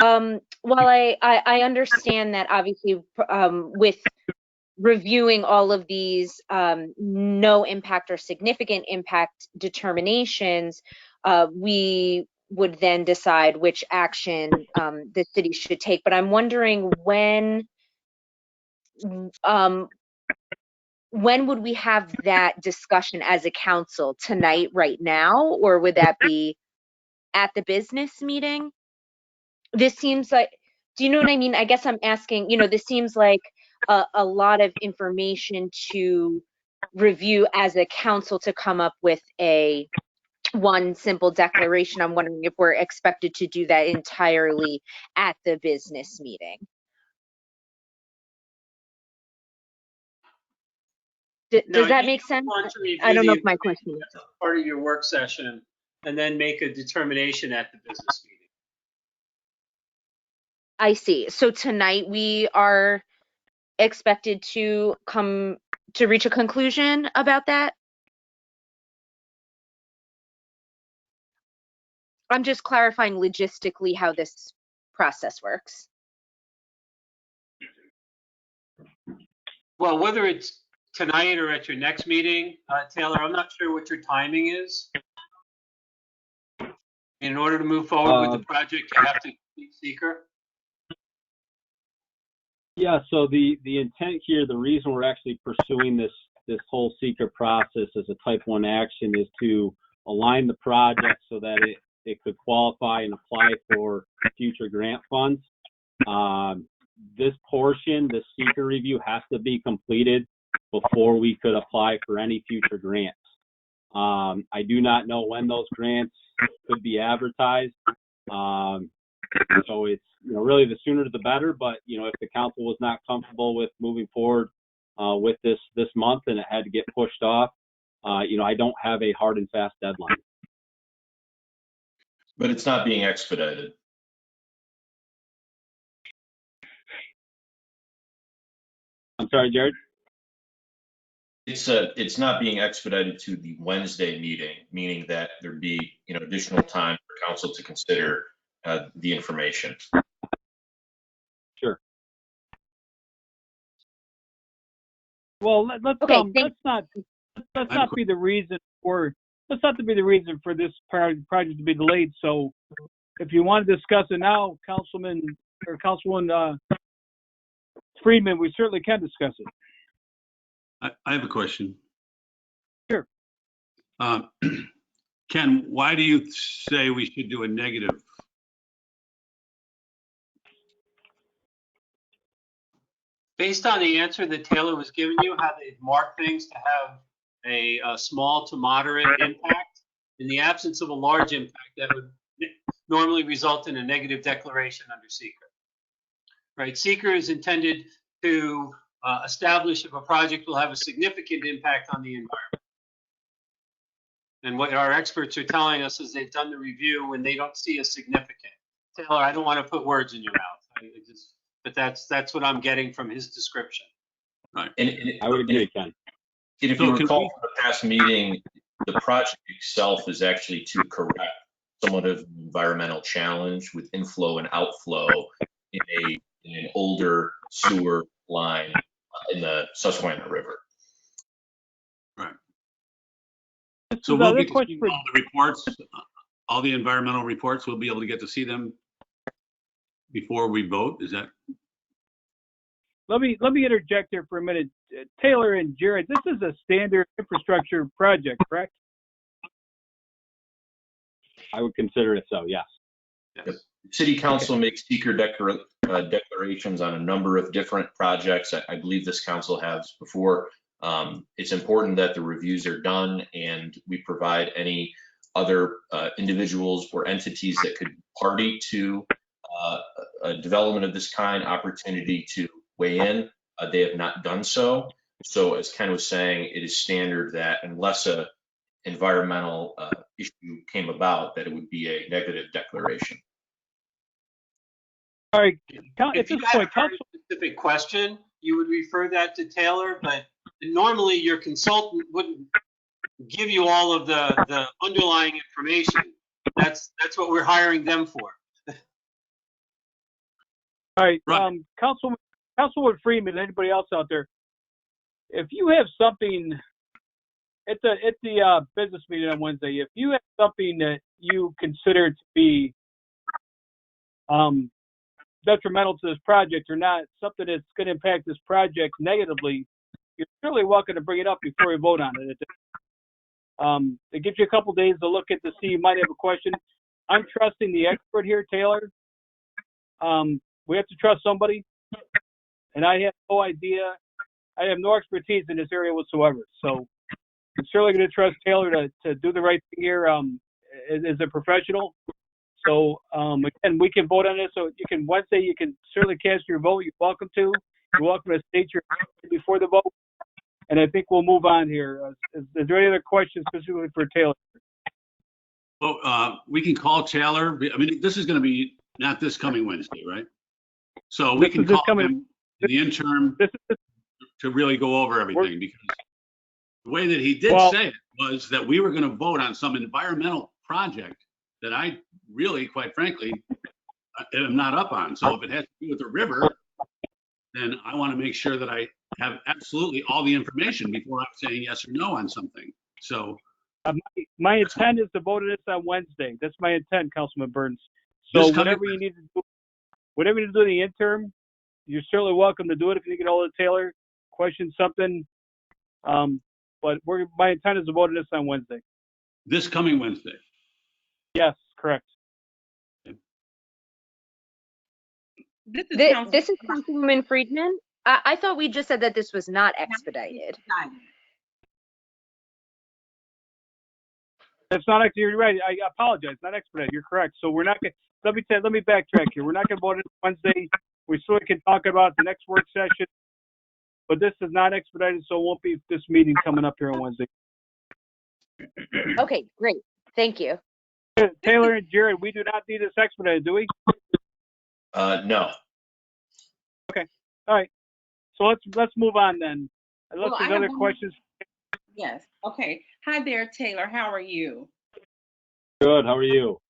while I understand that obviously with reviewing all of these no impact or significant impact determinations, we would then decide which action the city should take. But I'm wondering when would we have that discussion as a council? Tonight, right now, or would that be at the business meeting? This seems like, do you know what I mean? I guess I'm asking, this seems like a lot of information to review as a council to come up with one simple declaration. I'm wondering if we're expected to do that entirely at the business meeting. Does that make sense? I don't know if my question is part of your work session and then make a determination at the business meeting. I see. So tonight we are expected to come to reach a conclusion about that? I'm just clarifying logistically how this process works. Well, whether it's tonight or at your next meeting, Taylor, I'm not sure what your timing is. In order to move forward with the project, you have to complete seeker. Yeah, so the intent here, the reason we're actually pursuing this whole seeker process as a type 1 action is to align the project so that it could qualify and apply for future grant funds. This portion, the seeker review, has to be completed before we could apply for any future grants. I do not know when those grants could be advertised. So it's, really the sooner the better, but, if the council was not comfortable with moving forward with this month and it had to get pushed off, I don't have a hard and fast deadline. But it's not being expedited. I'm sorry, Jared? It's not being expedited to the Wednesday meeting, meaning that there'd be, additional time for council to consider the information. Sure. Well, let's not be the reason for this project to be delayed. So, if you want to discuss it now, Councilwoman Friedman, we certainly can discuss it. I have a question. Sure. Ken, why do you say we should do a negative? Based on the answer that Taylor was giving you, how they've marked things to have a small to moderate impact, in the absence of a large impact, that would normally result in a negative declaration under seeker. Right? Seeker is intended to establish if a project will have a significant impact on the environment. And what our experts are telling us is they've done the review and they don't see a significant. Taylor, I don't want to put words in your mouth, but that's what I'm getting from his description. Right. And I would agree, Ken. And if you recall from the past meeting, the project itself is actually to correct somewhat of an environmental challenge with inflow and outflow in an older sewer line in the Susquehanna River. Right. So we'll get to see all the reports, all the environmental reports. We'll be able to get to see them before we vote. Is that? Let me interject here for a minute. Taylor and Jared, this is a standard infrastructure project, correct? I would consider it so, yes. Yes. City Council makes seeker declarations on a number of different projects. I believe this council has before. It's important that the reviews are done and we provide any other individuals or entities that could party to a development of this kind opportunity to weigh in. They have not done so. So as Ken was saying, it is standard that unless a environmental issue came about, that it would be a negative declaration. All right. If you had a very specific question, you would refer that to Taylor, but normally your consultant wouldn't give you all of the underlying information. That's what we're hiring them for. All right, Councilwoman Freeman, anybody else out there, if you have something at the business meeting on Wednesday, if you have something that you consider to be detrimental to this project or not, something that's going to impact this project negatively, you're certainly welcome to bring it up before you vote on it. It gives you a couple days to look at to see you might have a question. I'm trusting the expert here, Taylor. We have to trust somebody, and I have no idea. I have no expertise in this area whatsoever. So I'm certainly going to trust Taylor to do the right thing here as a professional. So again, we can vote on this. So Wednesday, you can certainly cast your vote. You're welcome to. You're welcome to state your opinion before the vote. And I think we'll move on here. Is there any other questions specifically for Taylor? Well, we can call Taylor. I mean, this is going to be not this coming Wednesday, right? So we can call him in the interim to really go over everything, because the way that he did say it was that we were going to vote on some environmental project that I really, quite frankly, am not up on. So if it has to do with the river, then I want to make sure that I have absolutely all the information before I'm saying yes or no on something. So my intent is to vote on this on Wednesday. That's my intent, Councilman Burns. So whatever you need to do in the interim, you're certainly welcome to do it if you get hold of Taylor, question something. But my intent is to vote on this on Wednesday. This coming Wednesday? Yes, correct. This is Councilwoman Friedman. I thought we just said that this was not expedited. That's not actually, you're right. I apologize. Not expedited. You're correct. So we're not going to, let me backtrack here. We're not going to vote on Wednesday. We still can talk about the next work session, but this is not expedited, so it won't be this meeting coming up here on Wednesday. Okay, great. Thank you. Taylor and Jared, we do not need this expedited, do we? No. Okay. All right. So let's move on then. Unless there's other questions. Yes. Okay. Hi there, Taylor. How are you? Good. How are you?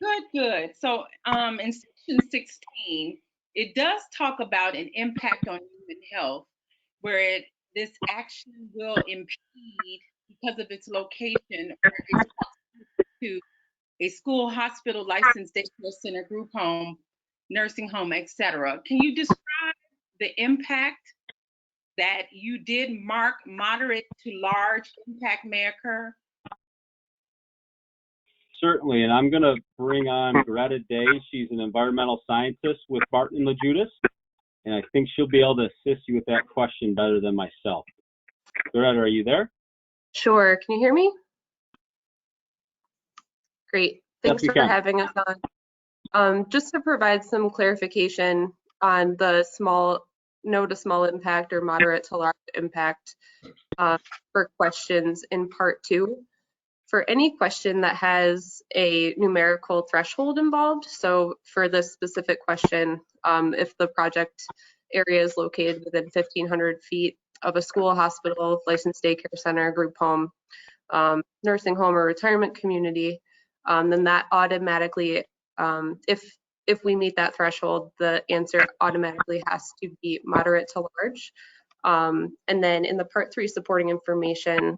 Good, good. So in section 16, it does talk about an impact on human health, where this action will impede because of its location or its proximity to a school, hospital, licensed daycare center, group home, nursing home, etc. Can you describe the impact that you did mark moderate to large impact may occur? Certainly, and I'm going to bring on Greta Day. She's an environmental scientist with Barton and LaJudas, and I think she'll be able to assist you with that question better than myself. Greta, are you there? Sure. Can you hear me? Great. Thanks Yes, for having us on. Just to provide some clarification on the no to small impact or moderate to large impact for questions in part 2. For any question that has a numerical threshold involved, so for this specific question, if the project area is located within 1,500 feet of a school, hospital, licensed daycare center, group home, nursing home, or retirement community, then that automatically, if we meet that threshold, the answer automatically has to be moderate to large. And then in the part 3 supporting information,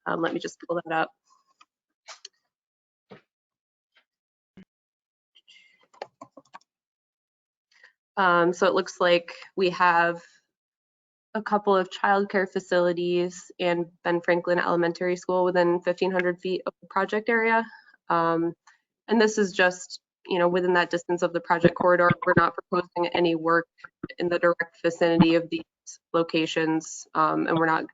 let me just pull that up. So it looks like we have a couple of childcare facilities and Ben Franklin Elementary School within 1,500 feet of the project area. And this is just, within that distance of the project corridor. We're not proposing any work in the direct vicinity of these locations, and we're not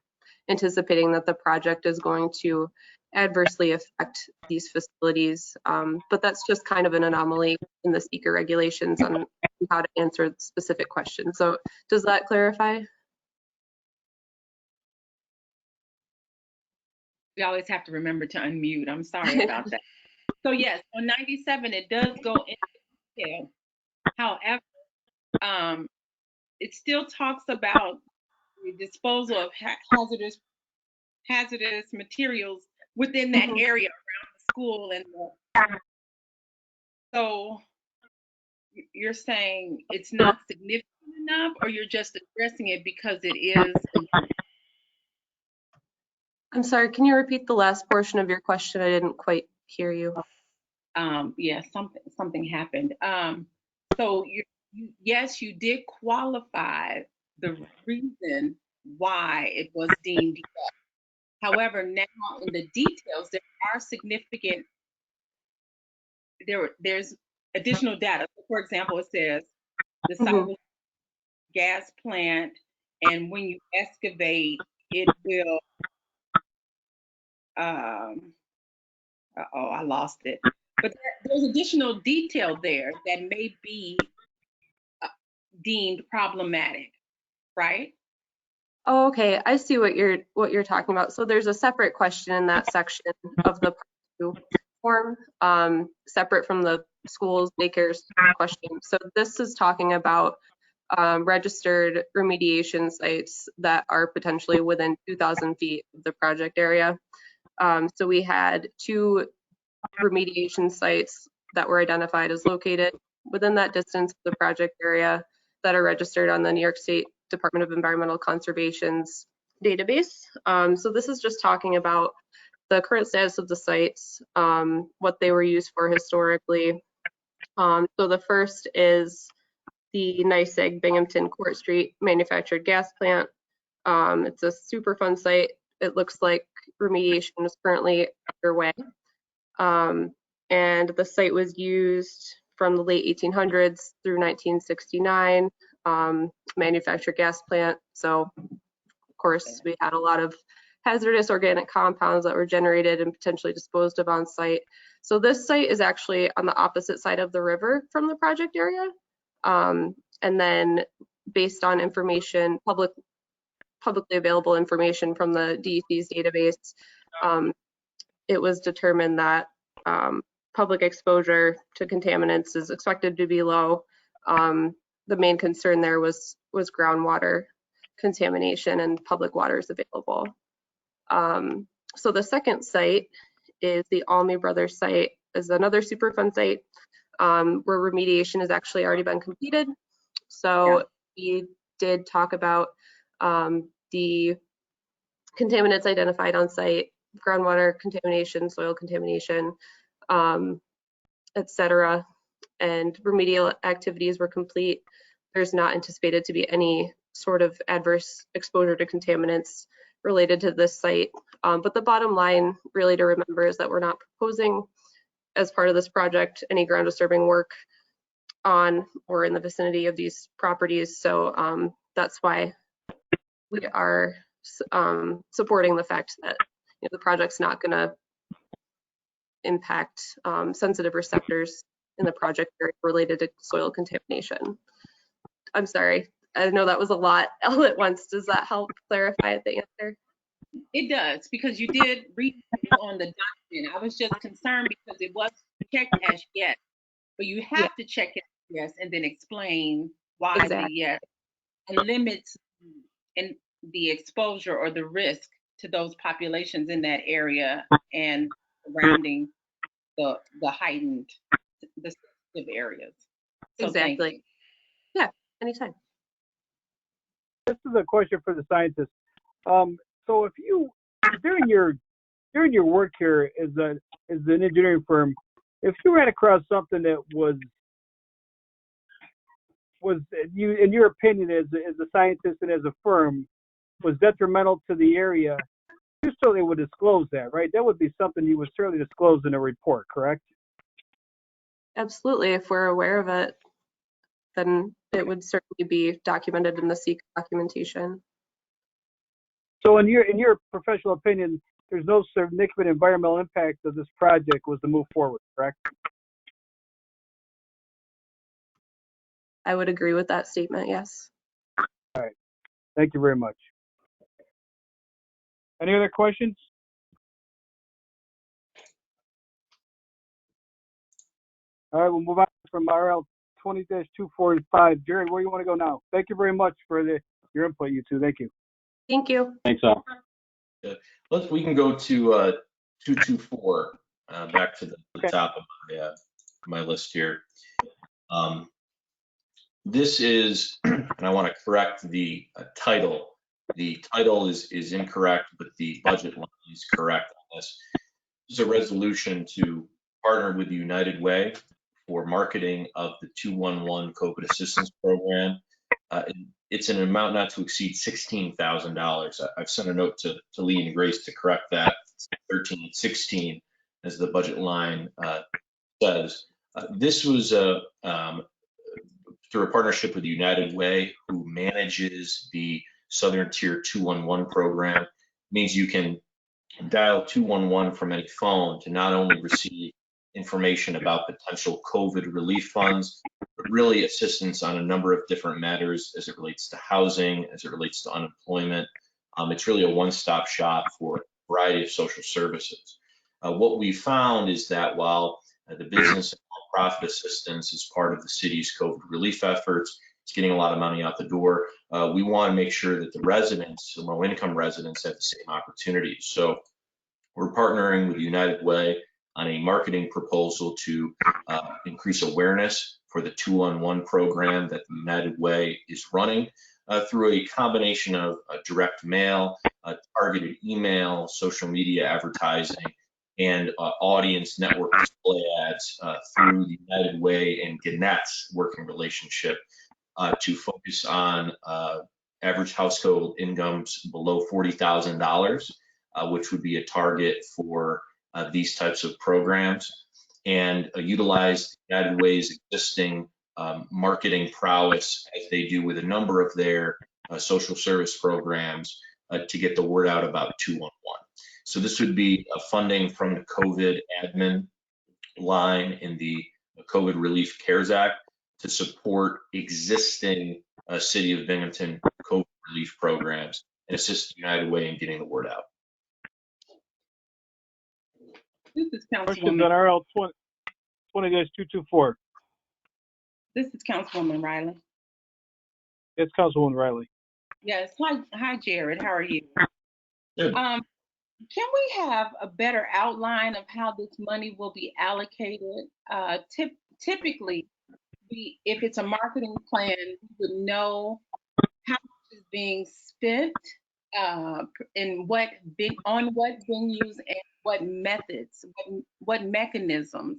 anticipating that the project is going to adversely affect these facilities. But that's just kind of an anomaly in the seeker regulations on how to answer specific questions. So does that clarify? We always have to remember to unmute. I'm sorry about that. So yes, on 97, it does go into detail. However, it still talks about the disposal of hazardous materials within that area around the school. And so you're saying it's not significant enough, or you're just addressing it because it is? I'm sorry, can you repeat the last portion of your question? I didn't quite hear you. Yeah, something happened. So yes, you did qualify the reason why it was deemed yes. However, now in the details, there are significant, there's additional data. For example, it says the site was gas plant, and when you excavate, it will, I lost it. But there's additional detail there that may be deemed problematic, right? Oh, okay. I see what you're talking about. So there's a separate question in that section of the form, separate from the schools, daycares question. So this is talking about registered remediation sites that are potentially within 2,000 feet of the project area. So we had 2 remediation sites that were identified as located within that distance of the project area that are registered on the New York State Department of Environmental Conservation's database. So this is just talking about the current status of the sites, what they were used for historically. So the first is the NYSEG Binghamton Court Street manufactured gas plant. It's a Superfund site. It looks like remediation is currently underway. And the site was used from the late 1800s through 1969, manufactured gas plant. So of course we had a lot of hazardous organic compounds that were generated and potentially disposed of on site. So this site is actually on the opposite side of the river from the project area. And then based on information, publicly available information from the DEC's database, it was determined that public exposure to contaminants is expected to be low. The main concern there was groundwater contamination and public water is available. So the second site is the Almy Brothers site, is another Superfund site where remediation has actually already been completed. So we did talk about the contaminants identified on site, groundwater contamination, soil contamination, etc. And remedial activities were complete. There's not anticipated to be any sort of adverse exposure to contaminants related to this site. But the bottom line really to remember is that we're not proposing as part of this project any ground disturbing work on or in the vicinity of these properties. So that's why we are supporting the fact that the project's not going to impact sensitive receptors in the project area related to soil contamination. I'm sorry, I know that was a lot all at once. Does that help clarify the answer? It does, because you did read on the document. I was just concerned because it was checked as yes, but you have to check it as yes and then explain why the yes and limits and the exposure or the risk to those populations in that area and surrounding the heightened, the sensitive areas. So exactly. Yeah, anytime. This is a question for the scientists. So if you during your work here as an engineering firm, if you ran across something that was you, in your opinion, as a scientist and as a firm, was detrimental to the area, you certainly would disclose that, right? That would be something you would certainly disclose in a report, correct? Absolutely. If we're aware of it, then it would certainly be documented in the SEC documentation. So in your professional opinion, there's no significant environmental impact of this project was to move forward, correct? I would agree with that statement, yes. All right. Thank you very much. Any other questions? All right, we'll move on from RL 20-245. Jared, where you want to go now? Thank you very much for your input, you two. Thank you. Thank you. Thanks, all. We can go to 224, back to the top of my list here. This is, and I want to correct the title. The title is incorrect, but the budget line is correct on this. This is a resolution to partnered with United Way for marketing of the 211 COVID assistance program. It's an amount not to exceed $16,000. I've sent a note to Lee and Grace to correct that. It's 13 and 16 as the budget line says. This was through a partnership with United Way, who manages the Southern Tier 211 program. It means you can dial 211 from any phone to not only receive information about potential COVID relief funds, but really assistance on a number of different matters as it relates to housing, as it relates to unemployment. It's really a one-stop shop for a variety of social services. What we found is that while the business and nonprofit assistance is part of the city's COVID relief efforts, it's getting a lot of money out the door. We want to make sure that the residents, the low-income residents, have the same opportunities. So we're partnering with United Way on a marketing proposal to increase awareness for the 211 program that the United Way is running through a combination of direct mail, targeted email, social media advertising, and audience network display ads through the United Way and Gannett's working relationship to focus on average household incomes below $40,000, which would be a target for these types of programs, and utilize United Way's existing marketing prowess, as they do with a number of their social service programs, to get the word out about 211. So this would be funding from the COVID admin line in the COVID Relief CARES Act to support existing City of Binghamton COVID relief programs and assist United Way in getting the word out. This is Questions Councilwoman. on RL 20-224. This is Councilwoman Riley. It's Councilwoman Riley. Yes. Hi, Jared. How are you? Good. Can we have a better outline of how this money will be allocated? Typically, if it's a marketing plan, we would know how much is being spent and on what venues and what methods, what mechanisms.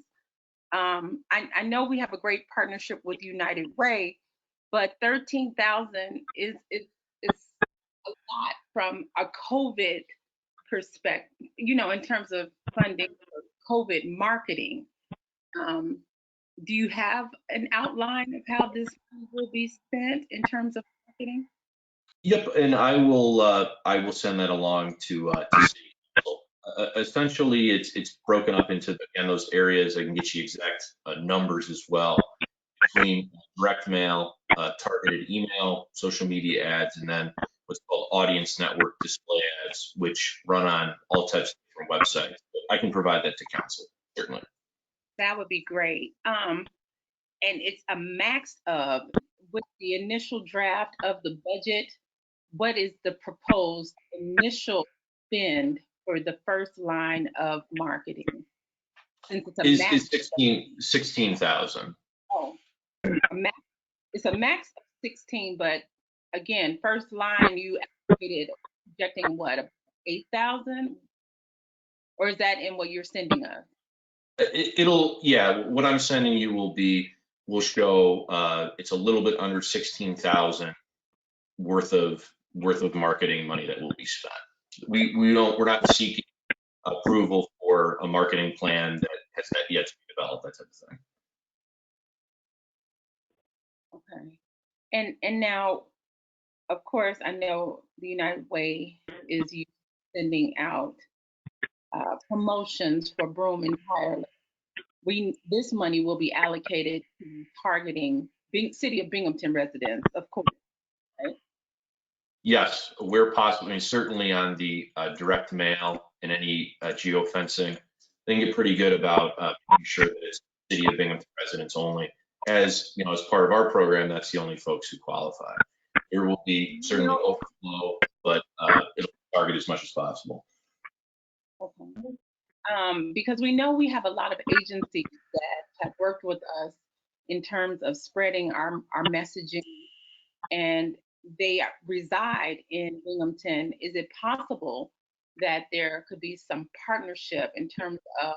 I know we have a great partnership with United Way, but 13,000 is a lot from a COVID perspective, in terms of funding for COVID marketing. Do you have an outline of how this will be spent in terms of marketing? Yep, and I will send that along to City Council. Essentially, it's broken up into, again, those areas. I can get you exact numbers as well, between direct mail, targeted email, social media ads, and then what's called audience network display ads, which run on all types of different websites. But I can provide that to council, certainly. That would be great. And it's a max of, with the initial draft of the budget, what is the proposed initial spend for the first line of marketing? Since it's a max. Is 16,000. Oh, it's a max of 16, but again, first line you allocated projecting what, 8,000? Or is that in what you're sending us? What I'm sending you will show it's a little bit under 16,000 worth of marketing money that will be spent. We're not seeking approval for a marketing plan that has not yet to be developed, that type of thing. Okay. And now, of course, I know the United Way is sending out promotions for Broome and Tireless. This money will be allocated to targeting City of Binghamton residents, of course, right? Yes, where possible. I mean, certainly on the direct mail and any geofencing, they get pretty good about making sure that it's City of Binghamton residents only. As you know, as part of our program, that's the only folks who qualify. There will be certainly overflow, but it'll target as much as possible. Okay. Because we know we have a lot of agencies that have worked with us in terms of spreading our messaging, and they reside in Binghamton. Is it possible that there could be some partnership in terms of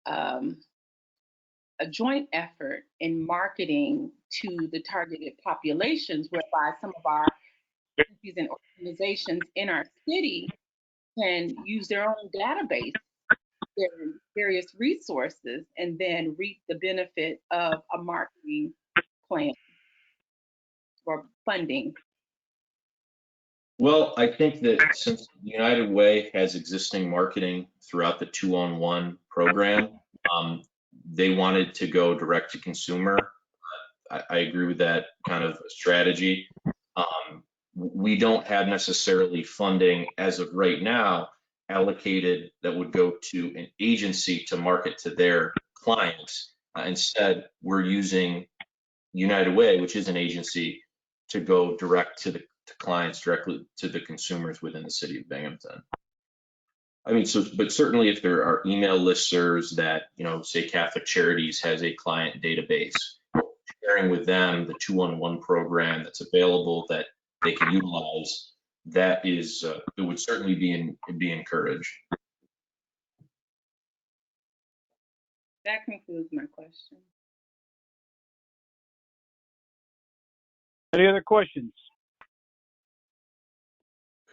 a joint effort in marketing to the targeted populations, whereby some of our agencies and organizations in our city can use their own database, their various resources, and then reap the benefit of a marketing plan or funding. Well, I think that since United Way has existing marketing throughout the 2-on-1 program, they wanted to go direct to consumer. I agree with that kind of strategy. We don't have necessarily funding as of right now allocated that would go to an agency to market to their clients. Instead, we're using United Way, which is an agency, to go direct to the clients, directly to the consumers within the city of Binghamton. I mean, but certainly if there are email listservs that, say Catholic Charities has a client database, sharing with them the 2-on-1 program that's available that they can utilize, that is, it would certainly be encouraged. That concludes my question. Any other questions?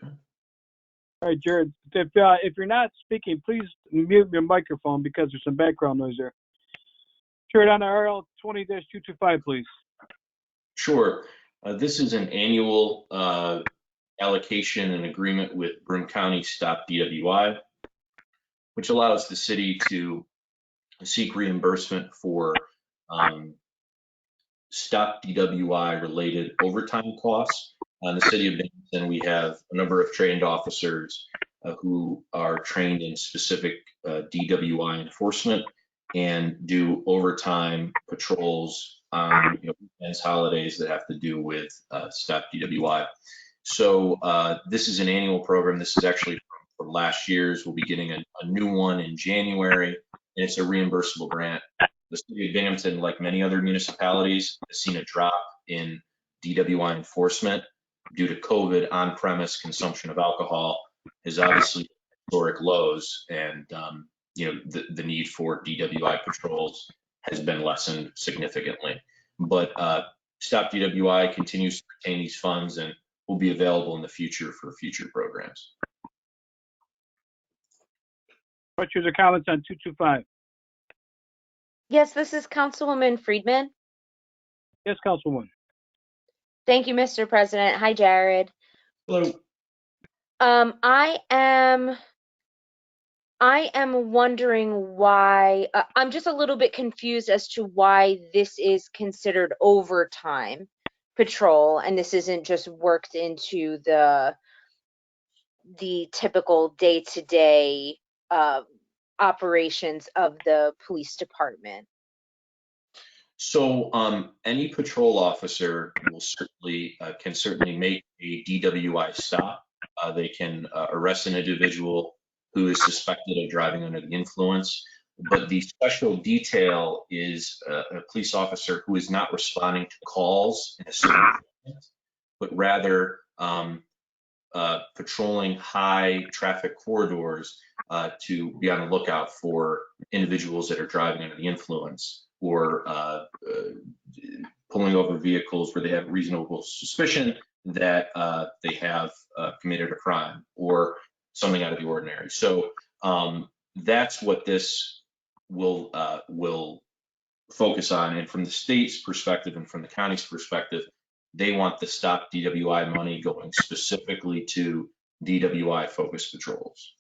All right, Jared, if you're not speaking, please mute your microphone because there's some background noise there. Jared, on the RL 20-225, please. Sure. This is an annual allocation and agreement with Broome County Stop DWI, which allows the city to seek reimbursement for Stop DWI related overtime costs. In the city of Binghamton, we have a number of trained officers who are trained in specific DWI enforcement and do overtime patrols on weekends, holidays that have to do with Stop DWI. So this is an annual program. This is actually from last year's. We'll be getting a new one in January, and it's a reimbursable grant. The city of Binghamton, like many other municipalities, has seen a drop in DWI enforcement due to COVID. On-premise consumption of alcohol is obviously historic lows, and the need for DWI patrols has been lessened significantly. But Stop DWI continues to retain these funds and will be available in the future for future programs. Questions or comments on 225? Yes, this is Councilwoman Friedman. Yes, Councilwoman. Thank you, Mr. President. Hi, Jared. Hello. I am wondering why, I'm just a little bit confused as to why this is considered overtime patrol and this isn't just worked into the typical day-to-day operations of the police department. So any patrol officer will can certainly make a DWI stop. They can arrest an individual who is suspected of driving under the influence. But the special detail is a police officer who is not responding to calls in a certain moment, but rather patrolling high traffic corridors to be on the lookout for individuals that are driving under the influence, or pulling over vehicles where they have reasonable suspicion that they have committed a crime or something out of the ordinary. So that's what this will focus on. And from the state's perspective and from the county's perspective, they want the Stop DWI money going specifically to DWI focused patrols.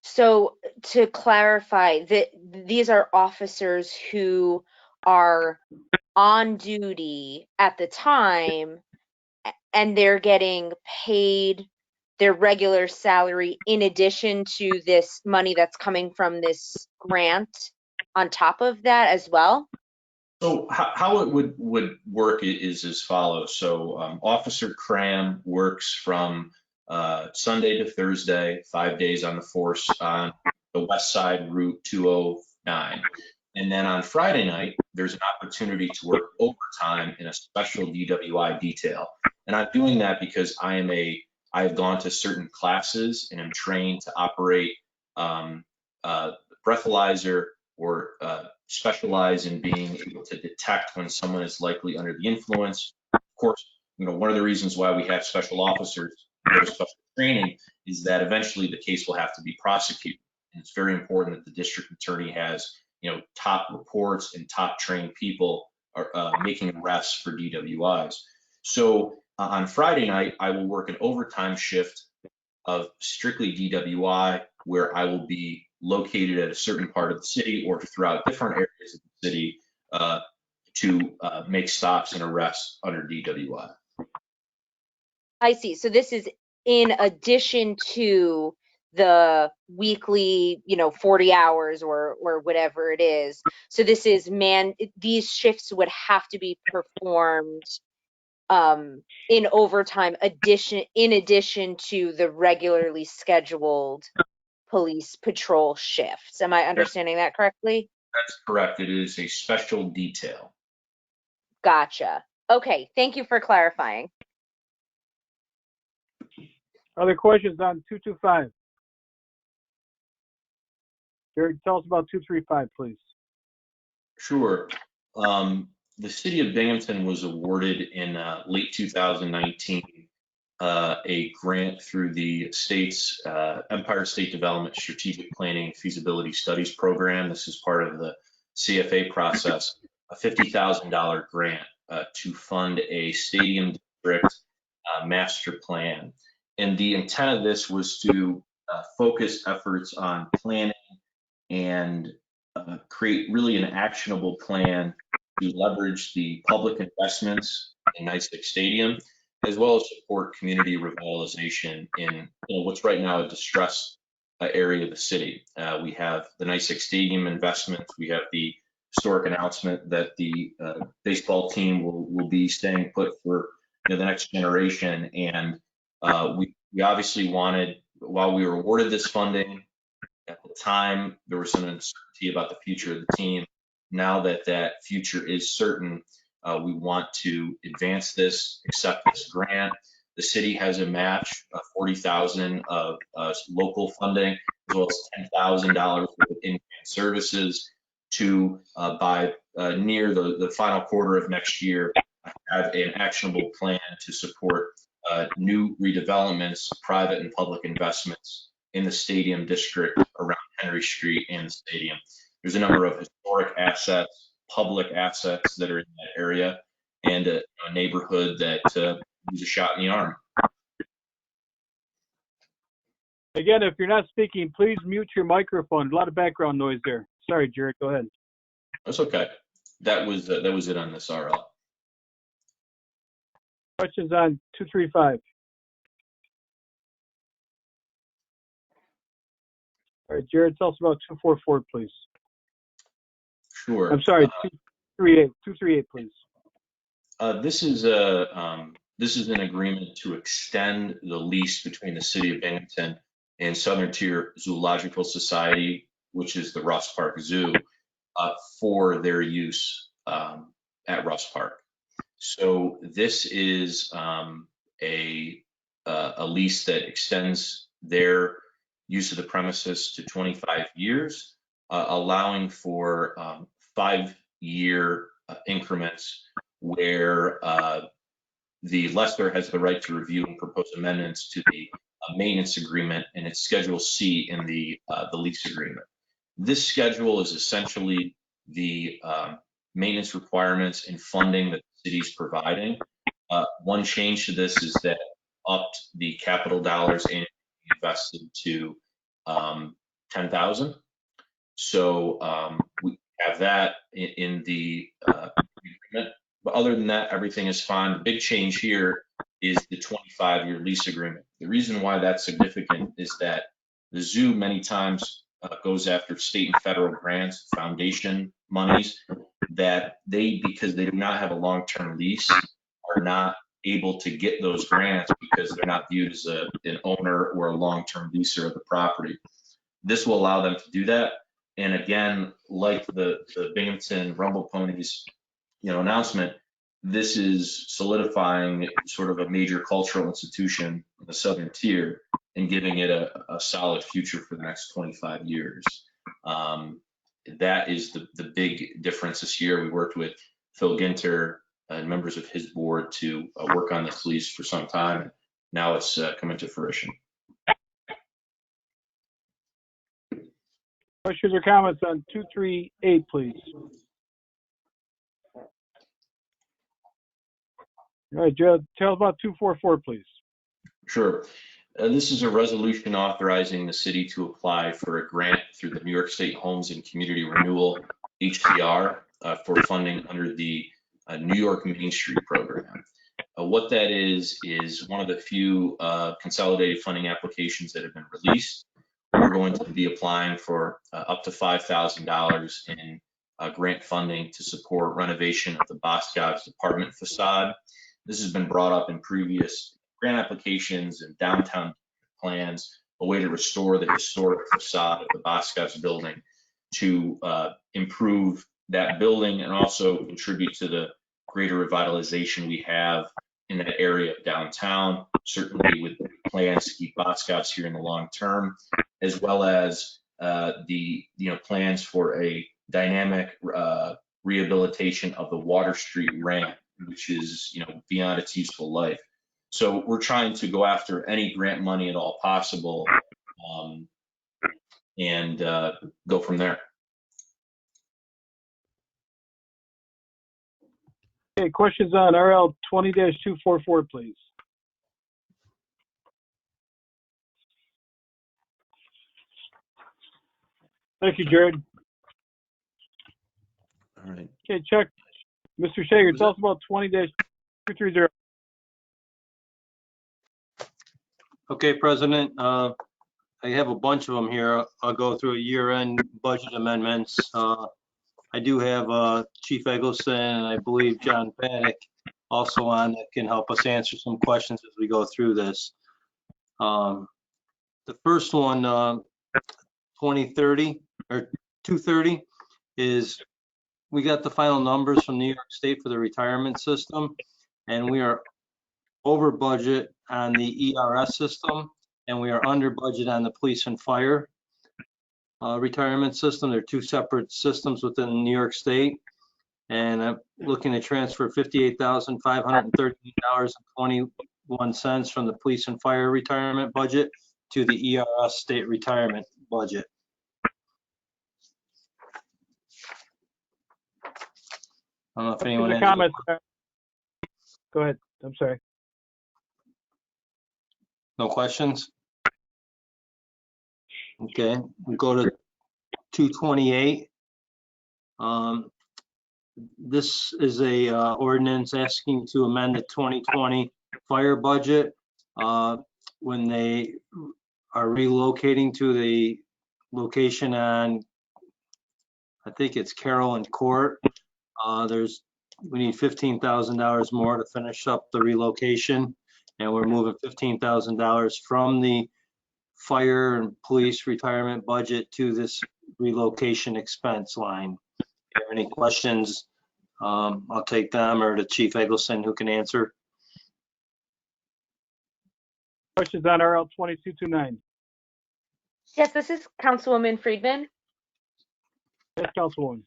So to clarify, these are officers who are on duty at the time and they're getting paid their regular salary in addition to this money that's coming from this grant on top of that as well? So how it would work is as follows. So Officer Cram works from Sunday to Thursday, 5 days on the force on the West Side Route 209. And then on Friday night, there's an opportunity to work overtime in a special DWI detail. And I'm doing that because I have gone to certain classes and am trained to operate breathalyzer or specialize in being able to detect when someone is likely under the influence. Of course, one of the reasons why we have special officers go to special training is that eventually the case will have to be prosecuted. And it's very important that the district attorney has, top reports and top trained people are making arrests for DWIs. So on Friday night, I will work an overtime shift of strictly DWI, where I will be located at a certain part of the city or throughout different areas of the city to make stops and arrests under DWI. I see. So this is in addition to the weekly, 40 hours or whatever it is. So this is these shifts would have to be performed in overtime in addition to the regularly scheduled police patrol shifts. Am I understanding that correctly? That's correct. It is a special detail. Gotcha. Okay, thank you for clarifying. Other questions on 225? Jared, tell us about 235, please. Sure. The city of Binghamton was awarded in late 2019 a grant through the state's Empire State Development Strategic Planning Feasibility Studies program. This is part of the CFA process, a $50,000 grant to fund a stadium district master plan. And the intent of this was to focus efforts on planning and create really an actionable plan to leverage the public investments in NYSEG Stadium, as well as support community revitalization in what's right now a distressed area of the city. We have the NYSEG Stadium investments. We have the historic announcement that the baseball team will be staying put for the next generation. And we obviously wanted, while we were awarded this funding, at the time, there was some uncertainty about the future of the team. Now that that future is certain, we want to advance this, accept this grant. The city has a match, $40,000 of local funding, as well as $10,000 worth of in-kind services to, by near the final quarter of next year, have an actionable plan to support new redevelopments, private and public investments in the stadium district around Henry Street and the stadium. There's a number of historic assets, public assets that are in that area, and a neighborhood that needs a shot in the arm. Again, if you're not speaking, please mute your microphone. A lot of background noise there. Sorry, Jared, go ahead. That's okay. That was it on this RL. Questions on 235? All right, Jared, tell us about 244, please. Sure. I'm sorry, 238. 238, please. This is an agreement to extend the lease between the city of Binghamton and Southern Tier Zoological Society, which is the Russ Park Zoo, for their use at Russ Park. So this is a lease that extends their use of the premises to 25 years, allowing for 5-year increments where the lessor has the right to review and propose amendments to the maintenance agreement, and it's Schedule C in the lease agreement. This schedule is essentially the maintenance requirements and funding that the city's providing. One change to this is that upped the capital dollars invested to $10,000. So we have that in the agreement. But other than that, everything is fine. The big change here is the 25-year lease agreement. The reason why that's significant is that the zoo many times goes after state and federal grants, foundation monies, that because they do not have a long-term lease, are not able to get those grants because they're not viewed as an owner or a long-term leaser of the property. This will allow them to do that. And again, like the Binghamton Rumble Ponies announcement, this is solidifying sort of a major cultural institution in the Southern Tier and giving it a solid future for the next 25 years. That is the big difference this year. We worked with Phil Ginter and members of his board to work on this lease for some time. Now it's coming to fruition. Questions or comments on 238, please? All right, Joe, tell us about 244, please. Sure. This is a resolution authorizing the city to apply for a grant through the New York State Homes and Community Renewal, HCR, for funding under the New York Main Street program. What that is one of the few consolidated funding applications that have been released. We're going to be applying for up to $5,000 in grant funding to support renovation of the Boscov's apartment facade. This has been brought up in previous grant applications and downtown plans, a way to restore the historic facade of the Boscov's building to improve that building and also contribute to the greater revitalization we have in that area of downtown, certainly with plans to keep Boscov's here in the long term, as well as the plans for a dynamic rehabilitation of the Water Street ramp, which is beyond its useful life. So we're trying to go after any grant money at all possible and go from there. Okay, questions on RL 20-244, please. Thank you, Jared. All right. Okay, Chuck. Mr. Shager, tell us about 20-230. Okay, President, I have a bunch of them here. I'll go through year-end budget amendments. I do have Chief Eggleston and I believe John Paddock also on that can help us answer some questions as we go through this. The first one, 2030 or 230 is we got the final numbers from New York State for the retirement system, and we are over budget on the ERS system, and we are under budget on the police and fire retirement system. They're two separate systems within New York State, and I'm looking to transfer $58,513.21 from the police and fire retirement budget to the ERS state retirement budget. I don't know if anyone has comments. Go ahead. I'm sorry. No questions? Okay, we go to 228. This is a ordinance asking to amend the 2020 fire budget when they are relocating to the location on, I think it's Carroll and Court. We need $15,000 more to finish up the relocation, and we're moving $15,000 from the fire and police retirement budget to this relocation expense line. If you have any questions, I'll take them, or to Chief Eggleston who can answer. Questions on RL 2229? Yes, this is Councilwoman Friedman. Yes, Councilwoman.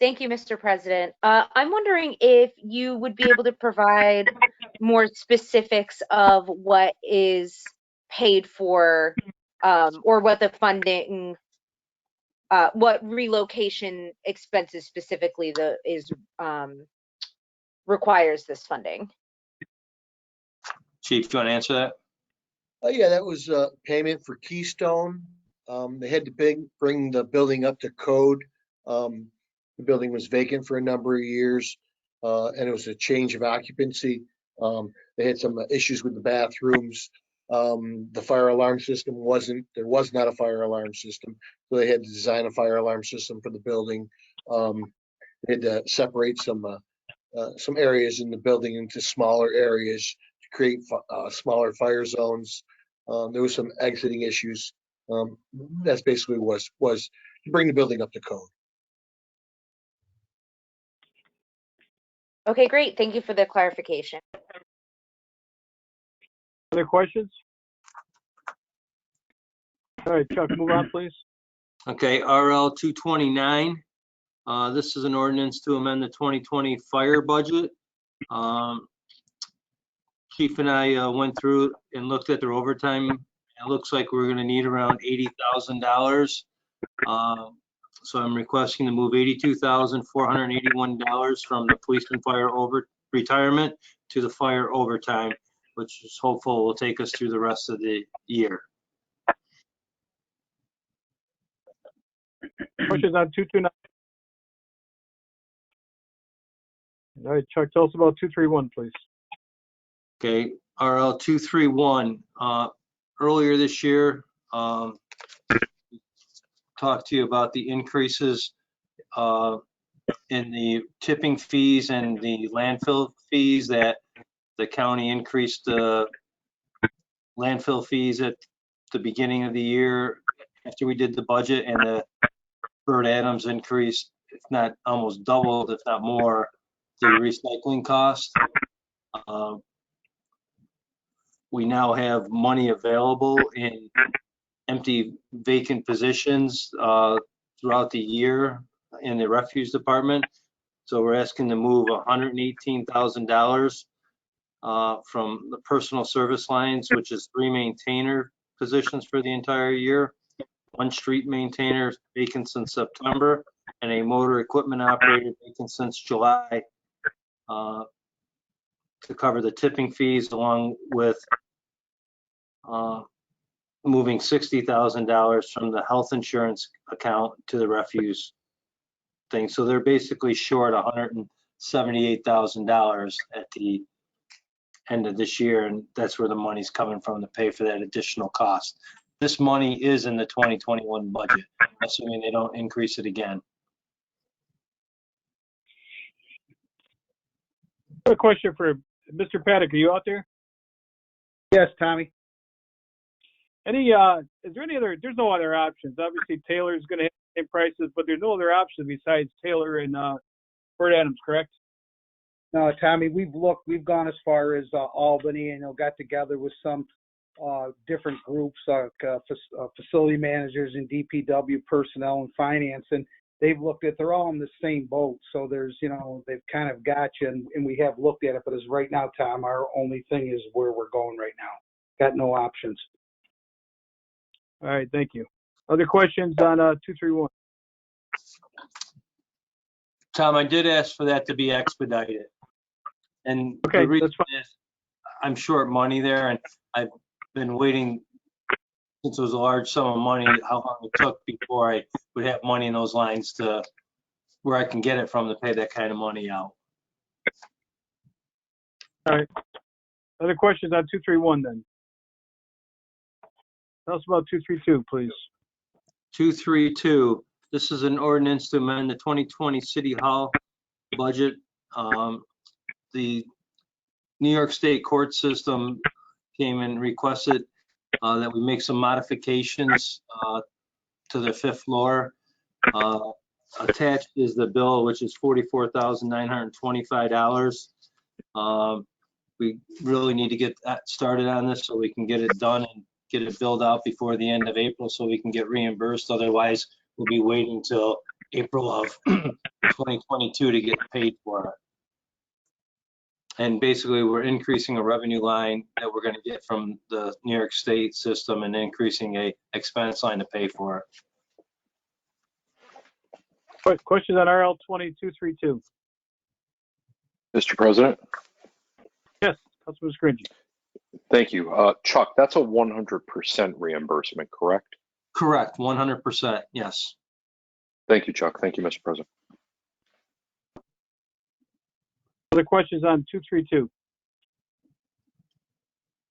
Thank you, Mr. President. I'm wondering if you would be able to provide more specifics of what is paid for or what the funding, what relocation expenses specifically requires this funding. Chief, do you want to answer that? Yeah, that was payment for Keystone. They had to bring the building up to code. The building was vacant for a number of years, and it was a change of occupancy. They had some issues with the bathrooms. The fire alarm system there was not a fire alarm system, so they had to design a fire alarm system for the building. They had to separate some areas in the building into smaller areas to create smaller fire zones. There was some exiting issues. That's basically was to bring the building up to code. Okay, great. Thank you for the clarification. Other questions? All right, Chuck, move on, please. Okay, RL 229. This is an ordinance to amend the 2020 fire budget. Chief and I went through and looked at their overtime. It looks like we're gonna need around $80,000. So I'm requesting to move $82,481 from the police and fire retirement to the fire overtime, which is hopeful will take us through the rest of the year. Questions on 229? All right, Chuck, tell us about 231, please. Okay, RL 231. Earlier this year, talked to you about the increases in the tipping fees and the landfill fees, that the county increased the landfill fees at the beginning of the year after we did the budget, and the Burt Adams increased, if not almost doubled, if not more, the recycling cost. We now have money available in empty vacant positions throughout the year in the refuse department. So we're asking to move $118,000 from the personal service lines, which is 3 maintainer positions for the entire year, 1 street maintainer vacant since September, and a motor equipment operator vacant since July, to cover the tipping fees, along with moving $60,000 from the health insurance account to the refuse thing. So they're basically short $178,000 at the end of this year, and that's where the money's coming from to pay for that additional cost. This money is in the 2021 budget, assuming they don't increase it again. A question for Mr. Paddock. Are you out there? Yes, Tommy. Is there any other, there's no other options. Obviously, Taylor's going to have the same prices, but there's no other options besides Taylor and Burt Adams, correct? No, Tommy, we've gone as far as Albany, and got together with some different groups, facility managers and DPW personnel and finance, and they've looked at, they're all in the same boat. So there's, they've kind of got you, and we have looked at it, but as right now, Tom, our only thing is where we're going right now. Got no options. All right, thank you. Other questions on 231? Tom, I did ask for that to be expedited. And okay, the reason is I'm short money there, and I've been waiting since it was a large sum of money, how long it took before I would have money in those lines to where I can get it from to pay that kind of money out. All right. Other questions on 231 then? Tell us about 232, please. 232. This is an ordinance to amend the 2020 City Hall budget. The New York State court system came and requested that we make some modifications to the 5th floor. Attached is the bill, which is $44,925. We really need to get that started on this so we can get it done and get it billed out before the end of April so we can get reimbursed. Otherwise, we'll be waiting till April of 2022 to get paid for it. And basically, we're increasing a revenue line that we're going to get from the New York State system and increasing a expense line to pay for it. Questions on RL 2232? Mr. President? Yes, Councilman Scringy. Thank you. Chuck, that's a 100% reimbursement, correct? Correct, 100%, yes. Thank you, Chuck. Thank you, Mr. President. Other questions on 232?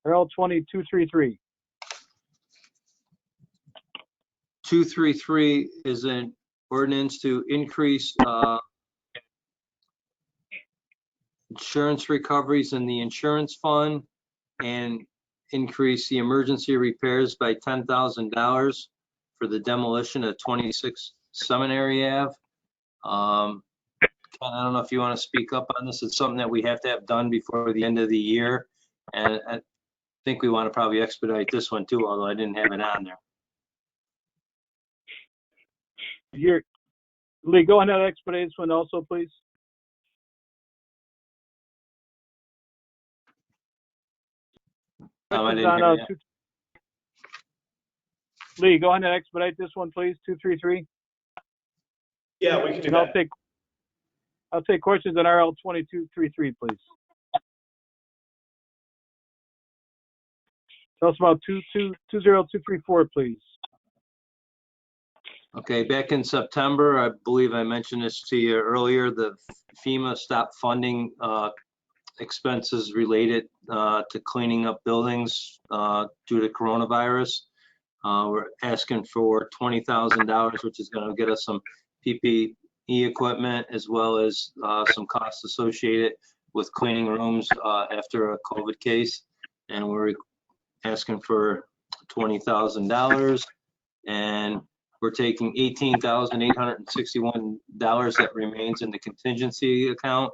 RL 2233. 233 is an ordinance to increase insurance recoveries in the insurance fund and increase the emergency repairs by $10,000 for the demolition of 26 Seminary Ave. I don't know if you want to speak up on this. It's something that we have to have done before the end of the year. And I think we want to probably expedite this one too, although I didn't have it on there. Here, Lee, go ahead and expedite this one also, please. I Questions didn't on, hear that. Lee, go ahead and expedite this one, please, 233. Yeah, we can do And that. I'll take questions on RL 2233, please. Tell us about 20234, please. Okay, back in September, I believe I mentioned this to you earlier, the FEMA stopped funding expenses related to cleaning up buildings due to coronavirus. We're asking for $20,000, which is going to get us some PPE equipment as well as some costs associated with cleaning rooms after a COVID case. And we're asking for $20,000. And we're taking $18,861 that remains in the contingency account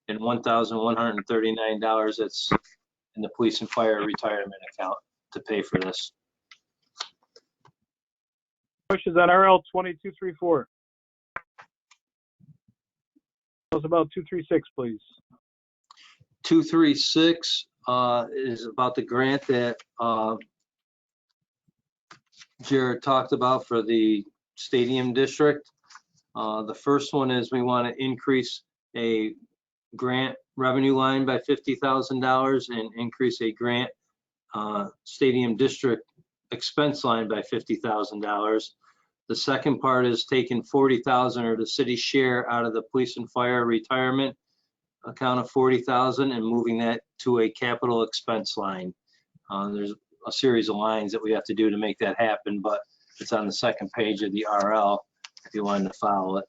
and $1,139 that's in the police and fire retirement account to pay for this. Questions on RL 2234. Tell us about 236, please. 236 is about the grant that Jared talked about for the stadium district. The first one is we want to increase a grant revenue line by $50,000 and increase a grant stadium district expense line by $50,000. The second part is taking $40,000 or the city's share out of the police and fire retirement account of $40,000 and moving that to a capital expense line. There's a series of lines that we have to do to make that happen, but it's on the second page of the RL if you wanted to follow it.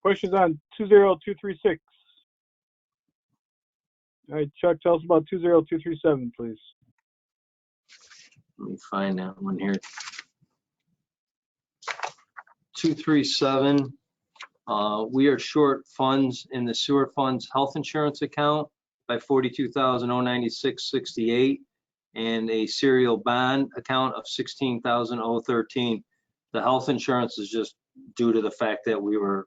Questions on 20236. All right, Chuck, tell us about 20237, please. Let me find that one here. 237, we are short funds in the sewer funds health insurance account by $42,096.68 and a serial bond account of $16,013. The health insurance is just due to the fact that we were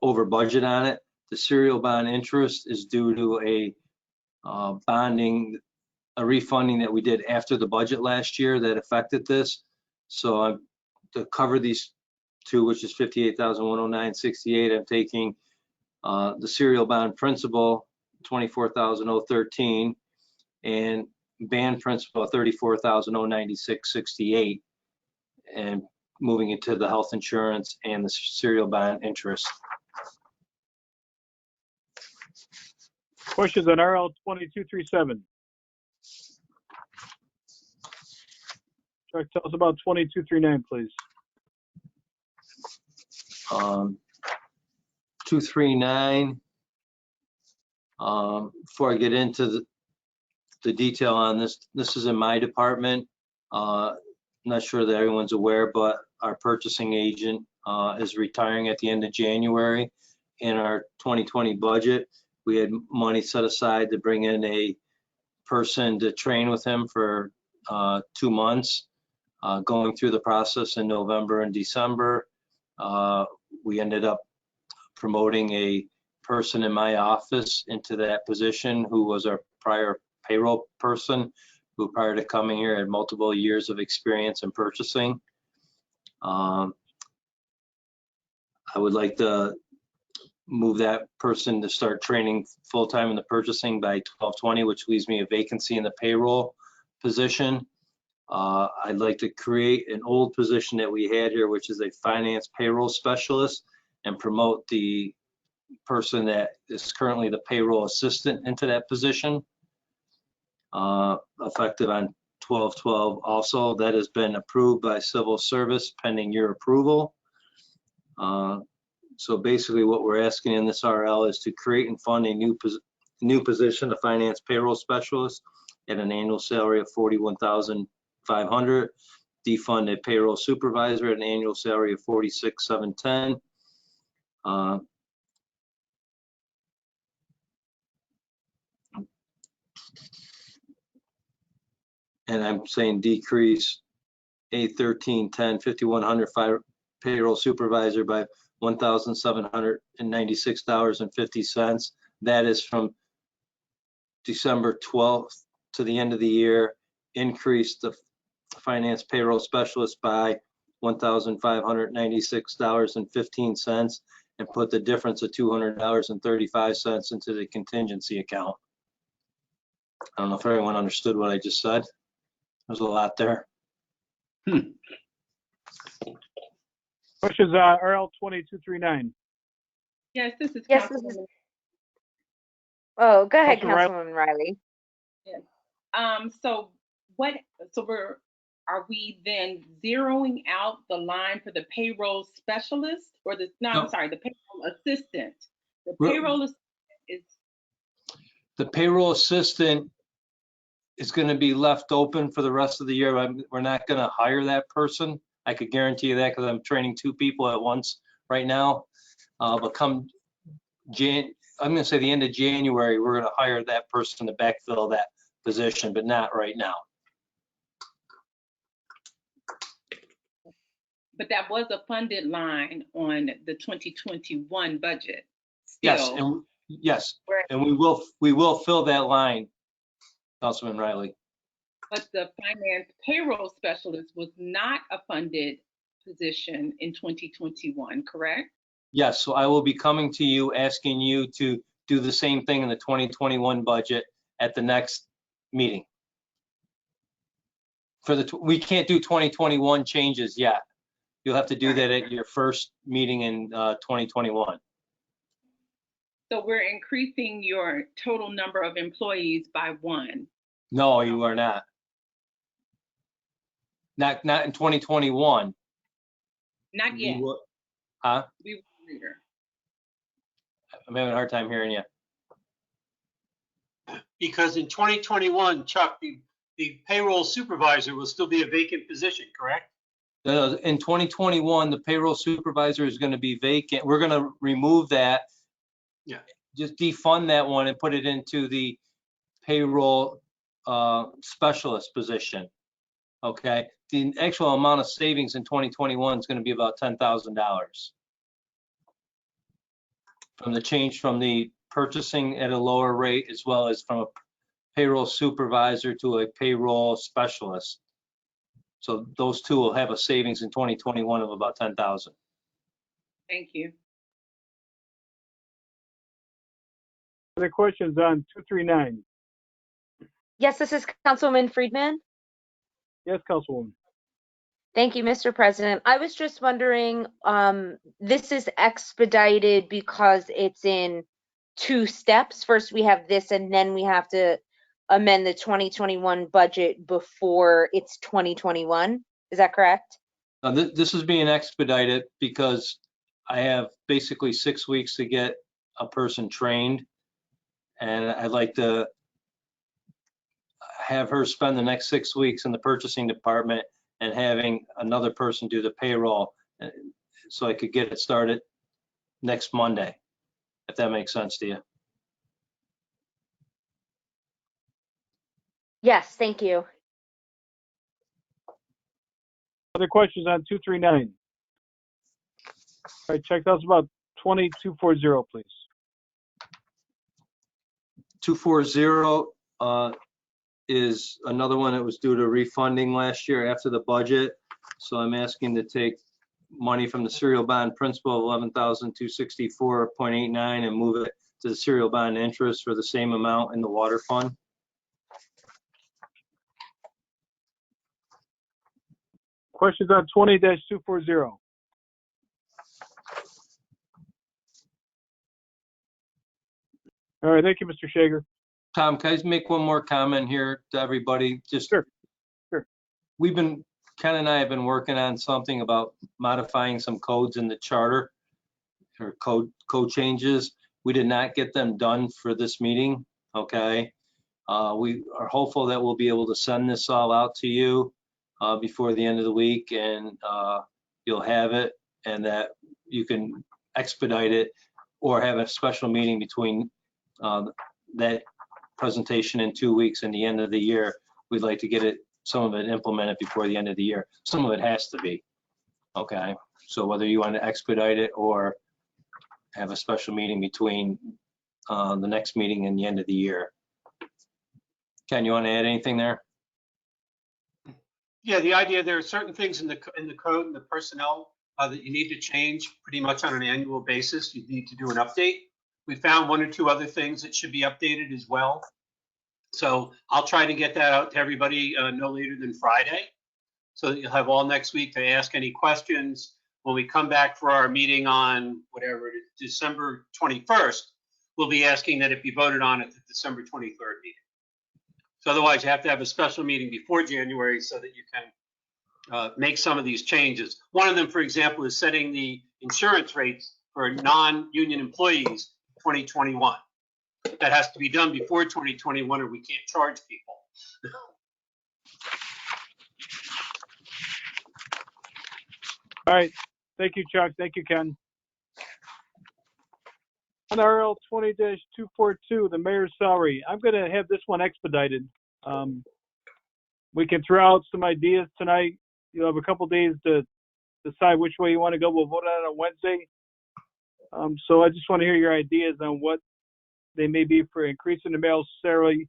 over budget on it. The serial bond interest is due to a refunding that we did after the budget last year that affected this. So to cover these two, which is $58,109.68, I'm taking the serial bond principal, $24,013, and band principal, $34,096.68, and moving into the health insurance and the serial bond interest. Questions on RL 2237. Chuck, tell us about 2239, please. 239. Before I get into the detail on this, this is in my department. I'm not sure that everyone's aware, but our purchasing agent is retiring at the end of January. In our 2020 budget, we had money set aside to bring in a person to train with him for 2 months, going through the process in November and December. We ended up promoting a person in my office into that position who was our prior payroll person, who prior to coming here had multiple years of experience in purchasing. I would like to move that person to start training full-time in the purchasing by 12/20, which leaves me a vacancy in the payroll position. I'd like to create an old position that we had here, which is a finance payroll specialist, and promote the person that is currently the payroll assistant into that position, effective on 12/12. Also, that has been approved by civil service pending your approval. So basically what we're asking in this RL is to create and fund a new position, a finance payroll specialist, at an annual salary of $41,500. Defund a payroll supervisor at an annual salary of $46,710. And I'm saying decrease A1310 5100 payroll supervisor by $1,796.50. That is from December 12th to the end of the year. Increase the finance payroll specialist by $1,596.15 and put the difference of $200.35 into the contingency account. I don't know if everyone understood what I just said. There's a lot there. Questions, RL 2239. Yes, this is Yes, this is. Oh, go ahead, Councilwoman Riley. Yes. So are we then zeroing out the line for the payroll specialist or the No. the payroll assistant? The Well, payroll assistant is The payroll assistant is going to be left open for the rest of the year. We're not going to hire that person. I could guarantee you that because I'm training 2 people at once right now. But come I'm going to say the end of January, we're going to hire that person to backfill that position, but not right now. but that was a funded line on the 2021 budget. Yes, Still. and we will fill that line, Councilman Riley. But the finance payroll specialist was not a funded position in 2021, correct? Yes, so I will be coming to you, asking you to do the same thing in the 2021 budget at the next meeting. We can't do 2021 changes yet. You'll have to do that at your first meeting in 2021. So we're increasing your total number of employees by 1. No, you are not. Not in 2021. Not yet. Huh? We will later. I'm having a hard time hearing you. Because in 2021, Chuck, the payroll supervisor will still be a vacant position, correct? In 2021, the payroll supervisor is going to be vacant. We're going to remove that. Yeah. Just defund that one and put it into the payroll specialist position. Okay. The actual amount of savings in 2021 is going to be about $10,000 from the change from the purchasing at a lower rate as well as from a payroll supervisor to a payroll specialist. So those two will have a savings in 2021 of about 10,000. Thank you. Other questions on 239? Yes, this is Councilwoman Friedman. Yes, Councilwoman. Thank you, Mr. President. I was just wondering, this is expedited because it's in 2 steps. First, we have this, and then we have to amend the 2021 budget before it's 2021. Is that correct? This is being expedited because I have basically 6 weeks to get a person trained, and I'd like to have her spend the next 6 weeks in the purchasing department and having another person do the payroll, so I could get it started next Monday, if that makes sense to you. Yes, thank you. Other questions on 239? All right, check. That was about 2240, please. 240 is another one that was due to refunding last year after the budget. So I'm asking to take money from the serial bond principal of 11,264.89 and move it to the serial bond interest for the same amount in the water fund. Questions on 20-240? All right, thank you, Mr. Shager. Tom, can I just make one more comment here to everybody? Just Sure. Ken and I have been working on something about modifying some codes in the charter or code changes. We did not get them done for this meeting, okay? We are hopeful that we'll be able to send this all out to you before the end of the week, and you'll have it, and that you can expedite it or have a special meeting between that presentation in 2 weeks and the end of the year. We'd like to get it some of it implemented before the end of the year. Some of it has to be. Okay, so whether you want to expedite it or have a special meeting between the next meeting and the end of the year. Ken, you want to add anything there? Yeah, the idea, there are certain things in the code and the personnel that you need to change pretty much on an annual basis. You need to do an update. We found one or two other things that should be updated as well. So I'll try to get that out to everybody no later than Friday, so that you'll have all next week to ask any questions. When we come back for our meeting on whatever it is, December 21st, we'll be asking that it be voted on at the December 23rd meeting. So otherwise, you have to have a special meeting before January so that you can make some of these changes. One of them, for example, is setting the insurance rates for non-union employees 2021. That has to be done before 2021 or we can't charge people. All right. Thank you, Chuck. Thank you, Ken. On RL 20-242, the mayor's salary, I'm going to have this one expedited. We can throw out some ideas tonight. You'll have a couple days to decide which way you want to go. We'll vote on it on Wednesday. So I just want to hear your ideas on what they may be for increasing the mayor's salary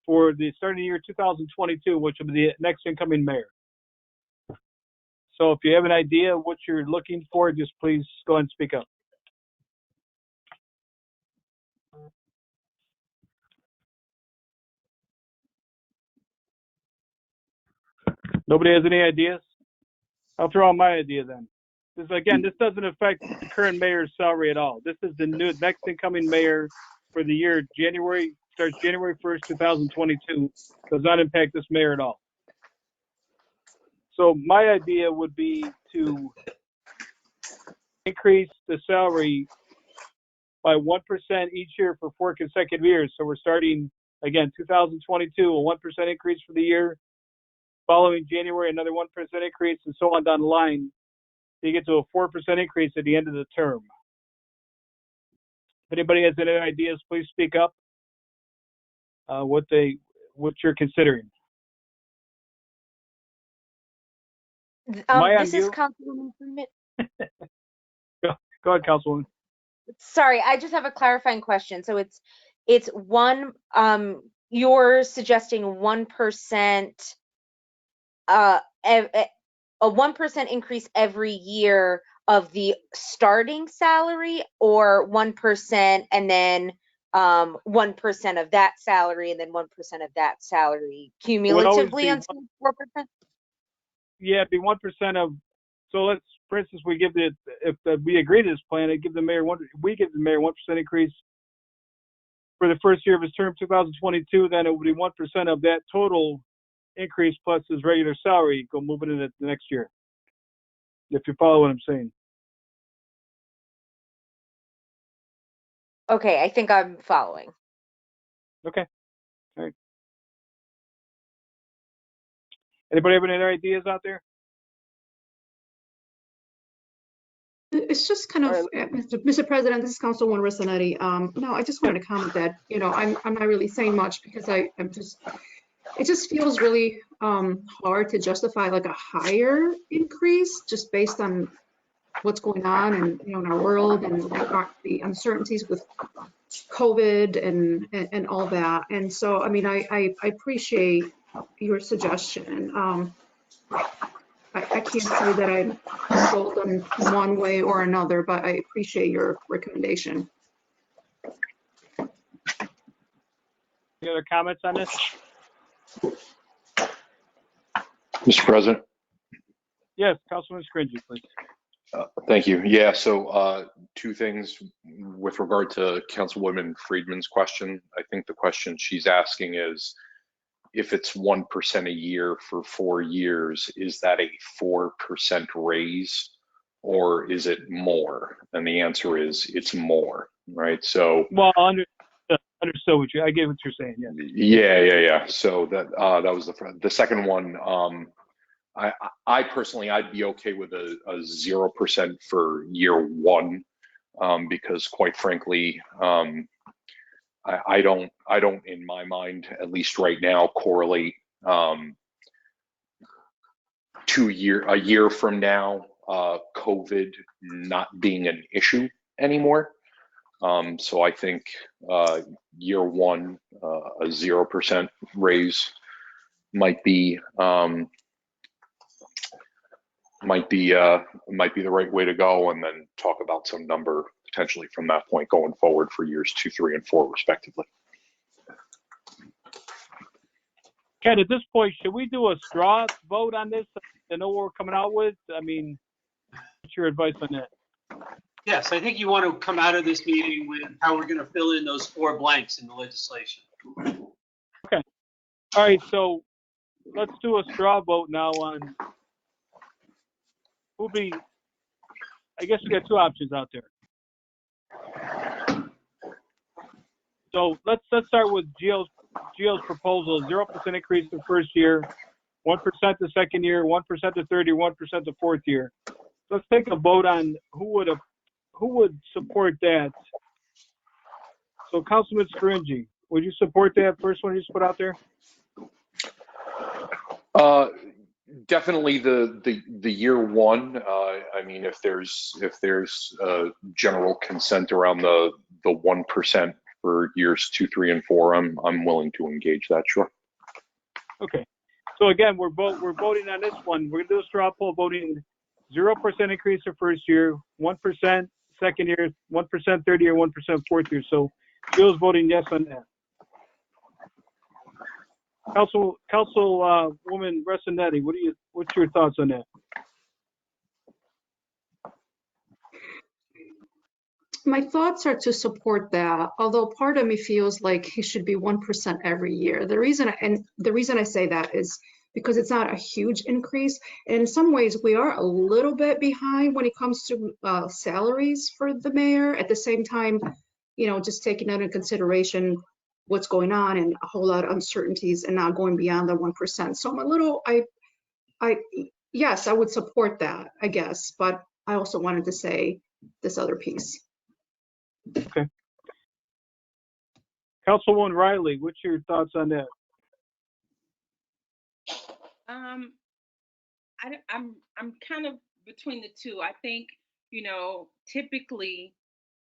for the starting year 2022, which will be the next incoming mayor. So if you have an idea of what you're looking for, just please go ahead and speak up. Nobody has any ideas? I'll throw out my idea then. This doesn't affect the current mayor's salary at all. This is the next incoming mayor for the year starts January 1st, 2022. Does not impact this mayor at all. So my idea would be to increase the salary by 1% each year for 4 consecutive years. So we're starting, again, 2022, a 1% increase for the year. Following January, another 1% increase, and so on down the line. So you get to a 4% increase at the end of the term. If anybody has any ideas, please speak up. What you're considering. This is Councilwoman. Go ahead, Councilwoman. Sorry, I just have a clarifying question. So it's one. You're suggesting 1%. A 1% increase every year of the starting salary, or 1% and then 1% of that salary and then 1% of that salary cumulatively until 4%? Yeah, it'd be 1% of. So let's, for instance, we give if we agree to this plan, we give the mayor 1% increase for the first year of his term, 2022. Then it would be 1% of that total increase plus his regular salary, go moving in the next year. If you follow what I'm saying. Okay, I think I'm following. Okay. All right. Anybody have any other ideas out there? It's just kind of, Mr. President, this is Councilwoman Rossanetti. No, I just wanted to comment that, I'm not really saying much because it just feels really hard to justify like a higher increase just based on what's going on and in our world and the uncertainties with COVID and all that. And so, I mean, I appreciate your suggestion. I can't say that I'm sold on one way or another, but I appreciate your recommendation. Any other comments on this? Mr. President? Yes, Councilman Scringy, please. Thank you. Yeah, so 2 things with regard to Councilwoman Friedman's question. I think the question she's asking is, if it's 1% a year for 4 years, is that a 4% raise or is it more? And the answer is it's more, right? So. Well, understood what I get what you're saying. Yes. Yeah. So that was the second one. I personally, I'd be okay with a 0% for year 1, because quite frankly, I don't in my mind, at least right now, correlate a year from now, COVID not being an issue anymore. So I think year one, a 0% raise might be the right way to go, and then talk about some number potentially from that point going forward for years 2, 3, and 4 respectively. Ken, at this point, should we do a straw vote on this to know what we're coming out with? I mean, what's your advice on that? Yes, I think you want to come out of this meeting with how we're going to fill in those 4 blanks in the legislation. Okay. All right, so let's do a straw vote now on who'll be, I guess we got 2 options out there. So let's start with Gio's proposal, 0% increase the first year, 1% the second year, 1% the third year, 1% the fourth year. Let's take a vote on who would support that. So Councilman Stringy, would you support that first one you just put out there? Definitely the year one. I mean, if there's general consent around the 1% for years 2, 3, and 4, I'm willing to engage that. Sure. Okay. So again, we're voting on this one. We're gonna do a straw poll voting. 0% increase the first year, 1% second year, 1% third year, 1% fourth year. So Bill's voting yes on that. Councilwoman Ressanetti, what's your thoughts on that? My thoughts are to support that, although part of me feels like it should be 1% every year. The reason I say that is because it's not a huge increase. And in some ways, we are a little bit behind when it comes to salaries for the mayor. At the same time, just taking that into consideration what's going on and a whole lot of uncertainties and not going beyond the 1%. So I'm a little, yes, I would support that, I guess, but I also wanted to say this other piece. Okay. Councilwoman Riley, what's your thoughts on that? I'm kind of between the two. I think, typically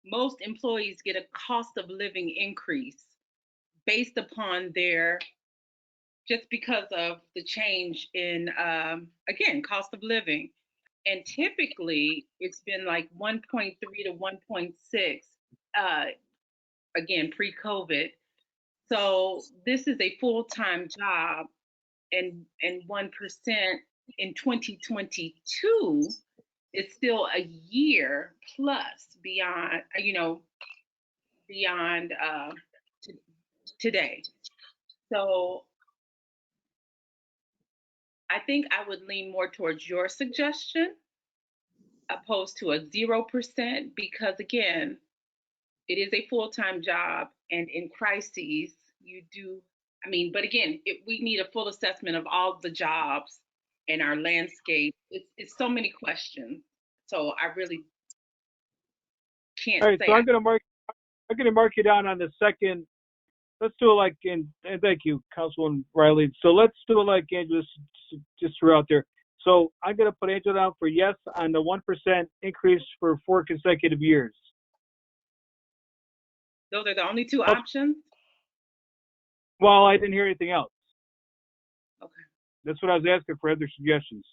most employees get a cost of living increase based upon just because of the change in, again, cost of living. And typically it's been like 1.3 to 1.6, again, pre-COVID. So this is a full-time job, and 1% in 2022 is still a year plus beyond, beyond today. So I think I would lean more towards your suggestion opposed to a 0%, because again, it is a full-time job, and in crises you do, but again, we need a full assessment of all the jobs in our landscape. It's so many questions. So I really can't All right, say. so I'm gonna mark you down on the second. Let's do it like and thank you, Councilwoman Riley. So let's do it like Angela just threw out there. So I'm gonna put Angela down for yes on the 1% increase for 4 consecutive years. Those are the only 2 options? Well, I didn't hear anything else. Okay. That's what I was asking for, other suggestions.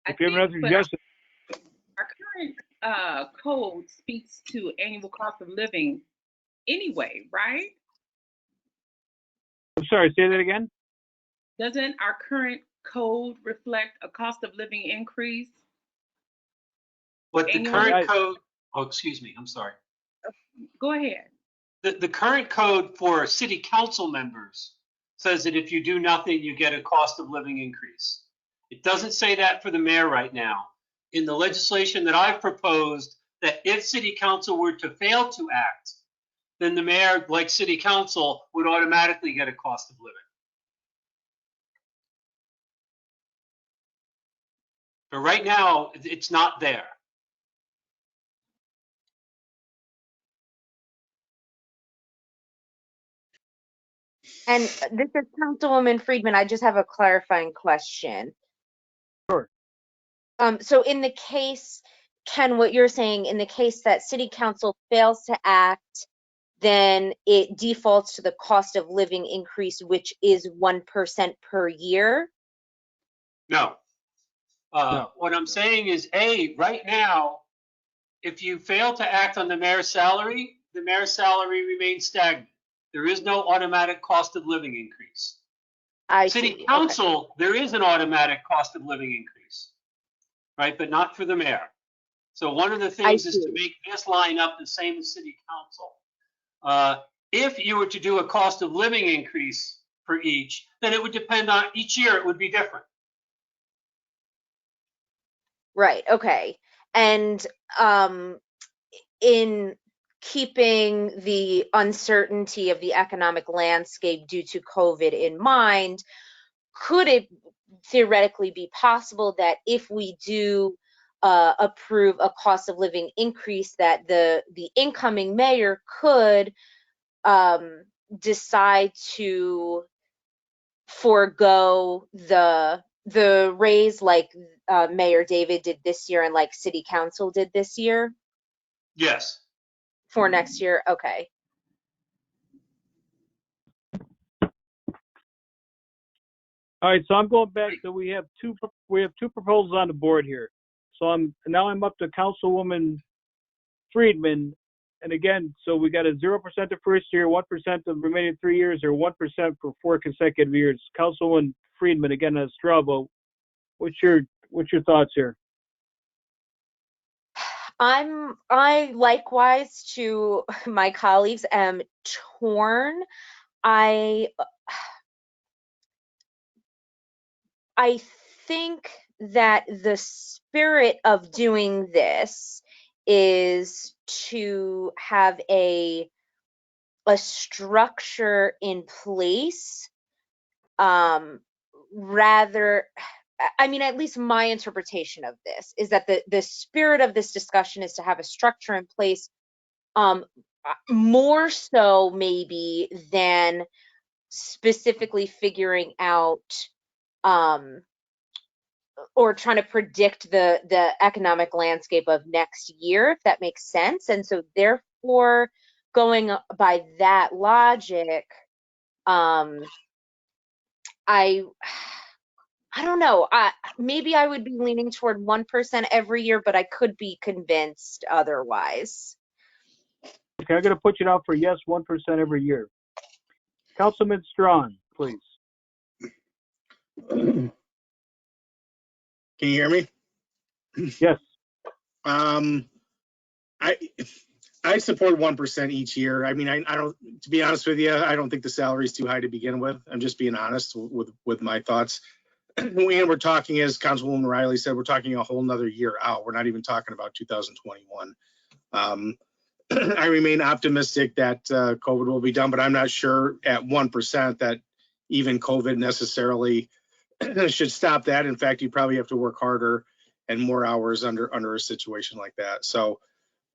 If you have another suggestion. Our current code speaks to annual cost of living anyway, right? I'm sorry, say that again? Doesn't our current code reflect a cost of living increase? What the current code, excuse me, I'm sorry. Go ahead. The current code for city council members says that if you do nothing, you get a cost of living increase. It doesn't say that for the mayor right now. In the legislation that I've proposed, that if city council were to fail to act, then the mayor, like city council, would automatically get a cost of living. But right now, it's not there. And this is Councilwoman Friedman. I just have a clarifying question. Sure. So in the case, Ken, what you're saying, in the case that city council fails to act, then it defaults to the cost of living increase, which is 1% per year? No. No. What I'm saying is, A, right now, if you fail to act on the mayor's salary, the mayor's salary remains stagnant. There is no automatic cost of living increase. I City see. council, there is an automatic cost of living increase, right? But not for the mayor. So one of the things is to make this line up the same as city council. If you were to do a cost of living increase for each, then it would depend on each year, it would be different. Right, okay. And in keeping the uncertainty of the economic landscape due to COVID in mind, could it theoretically be possible that if we do approve a cost of living increase, that the incoming mayor could decide to forego the raise like Mayor David did this year and like City Council did this year Yes. for next year? Okay. All right, so I'm going back. So we have two proposals on the board here. So I'm up to Councilwoman Friedman, and again, so we got a 0% the first year, 1% the remaining 3 years, or 1% for 4 consecutive years. Councilwoman Friedman, again, a straw vote. What's your thoughts here? I likewise to my colleagues am torn. I think that the spirit of doing this is to have a structure in place, rather, I mean, at least my interpretation of this is that the spirit of this discussion is to have a structure in place, more so maybe than specifically figuring out or trying to predict the economic landscape of next year, if that makes sense. And so therefore, going by that logic, I don't know. Maybe I would be leaning toward 1% every year, but I could be convinced otherwise. Okay, I'm going to put you down for yes, 1% every year. Councilman Strawn, please. Can you hear me? Yes. I support 1% each year. I mean, I don't, to be honest with you, I don't think the salary is too high to begin with. I'm just being honest with my thoughts. And we're talking, as Councilwoman Riley said, we're talking a whole nother year out. We're not even talking about 2021. I remain optimistic that COVID will be done, but I'm not sure at 1% that even COVID necessarily should stop that. In fact, you probably have to work harder and more hours under a situation like that. So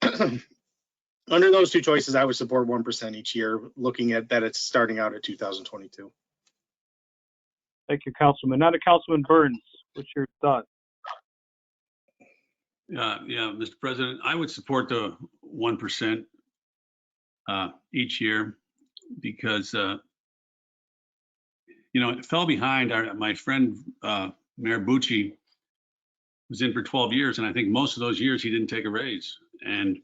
under those two choices, I would support 1% each year, looking at that it's starting out at 2022. Thank you, Councilman. Now to Councilman Burns. What's your thought? Yeah, Mr. President, I would support the 1% each year because, it fell behind. My friend, Mayor Bucci, was in for 12 years, and I think most of those years he didn't take a raise. And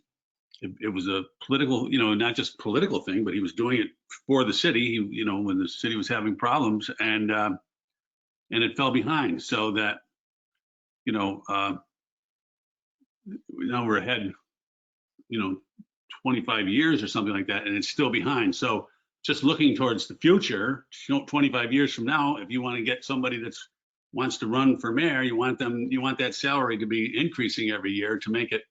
it was a political, not just political thing, but he was doing it for the city, when the city was having problems, and it fell behind. So that, now we're ahead, 25 years or something like that, and it's still behind. So just looking towards the future, 25 years from now, if you want to get somebody that wants to run for mayor, you want that salary to be increasing every year to make it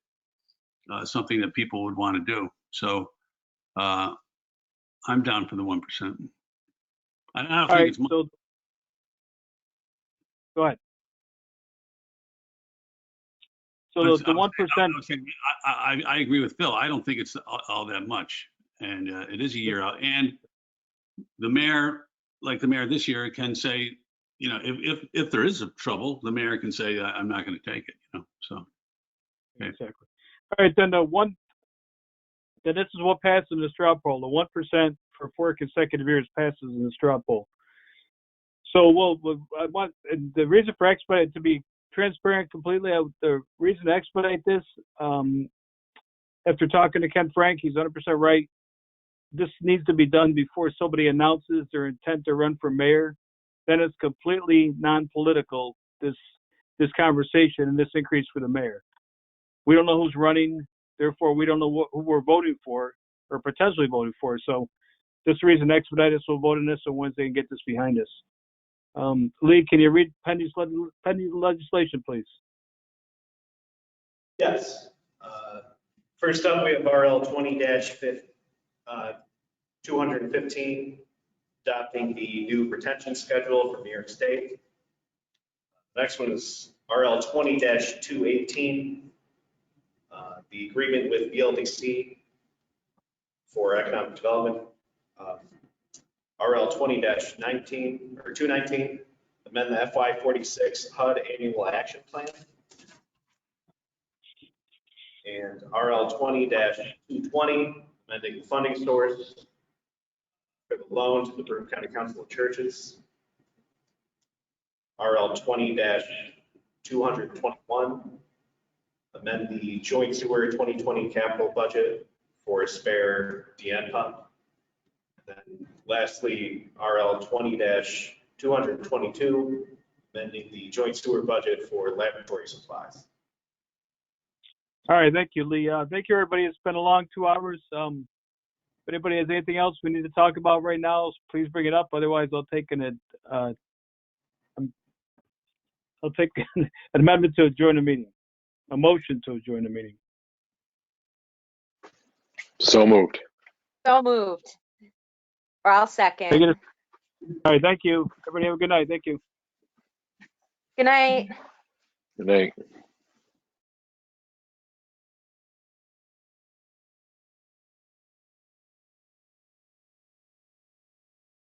something that people would want to do. So I'm down for the 1%. I don't think it's much. So, go ahead. So the 1%. I agree with Phil. I don't think it's all that much, and it is a year out. And the mayor, like the mayor this year, can say, you know, if there is a trouble, the mayor can say, I'm not going to take it, you know, so. Okay. Exactly. All right, then then this is what passed in the straw poll. The 1% for 4 consecutive years passes in the straw poll. So I want the reason for expedite, to be transparent completely, the reason to expedite this, after talking to Ken Frank, he's 100% right. This needs to be done before somebody announces their intent to run for mayor. Then it's completely non-political, this conversation and this increase for the mayor. We don't know who's running, therefore we don't know who we're voting for or potentially voting for. So this reason to expedite us, we'll vote on this on Wednesday and get this behind us. Lee, can you read pending legislation, please? Yes. First up, we have RL 20-215, adopting the new retention schedule for New York State. Next one is RL 20-218, the agreement with BLDC for economic development. RL 20-19 or 219, amend the FY46 HUD annual action plan. And RL 20-220, amending the funding source for the loan to the Broome County Council of Churches. RL 20-221, amend the joint sewer 2020 capital budget for a spare DN pump. And then lastly, RL 20-222, amending the joint sewer budget for laboratory supplies. All right, thank you, Lee. Thank you, everybody. It's been a long 2 hours. If anybody has anything else we need to talk about right now, please bring it up. Otherwise, I'll take an amendment to adjourn the meeting, a motion to adjourn the meeting. So moved. So moved. Or I'll second. All right, thank you. Everybody have a good night. Thank you. Good night. Good night.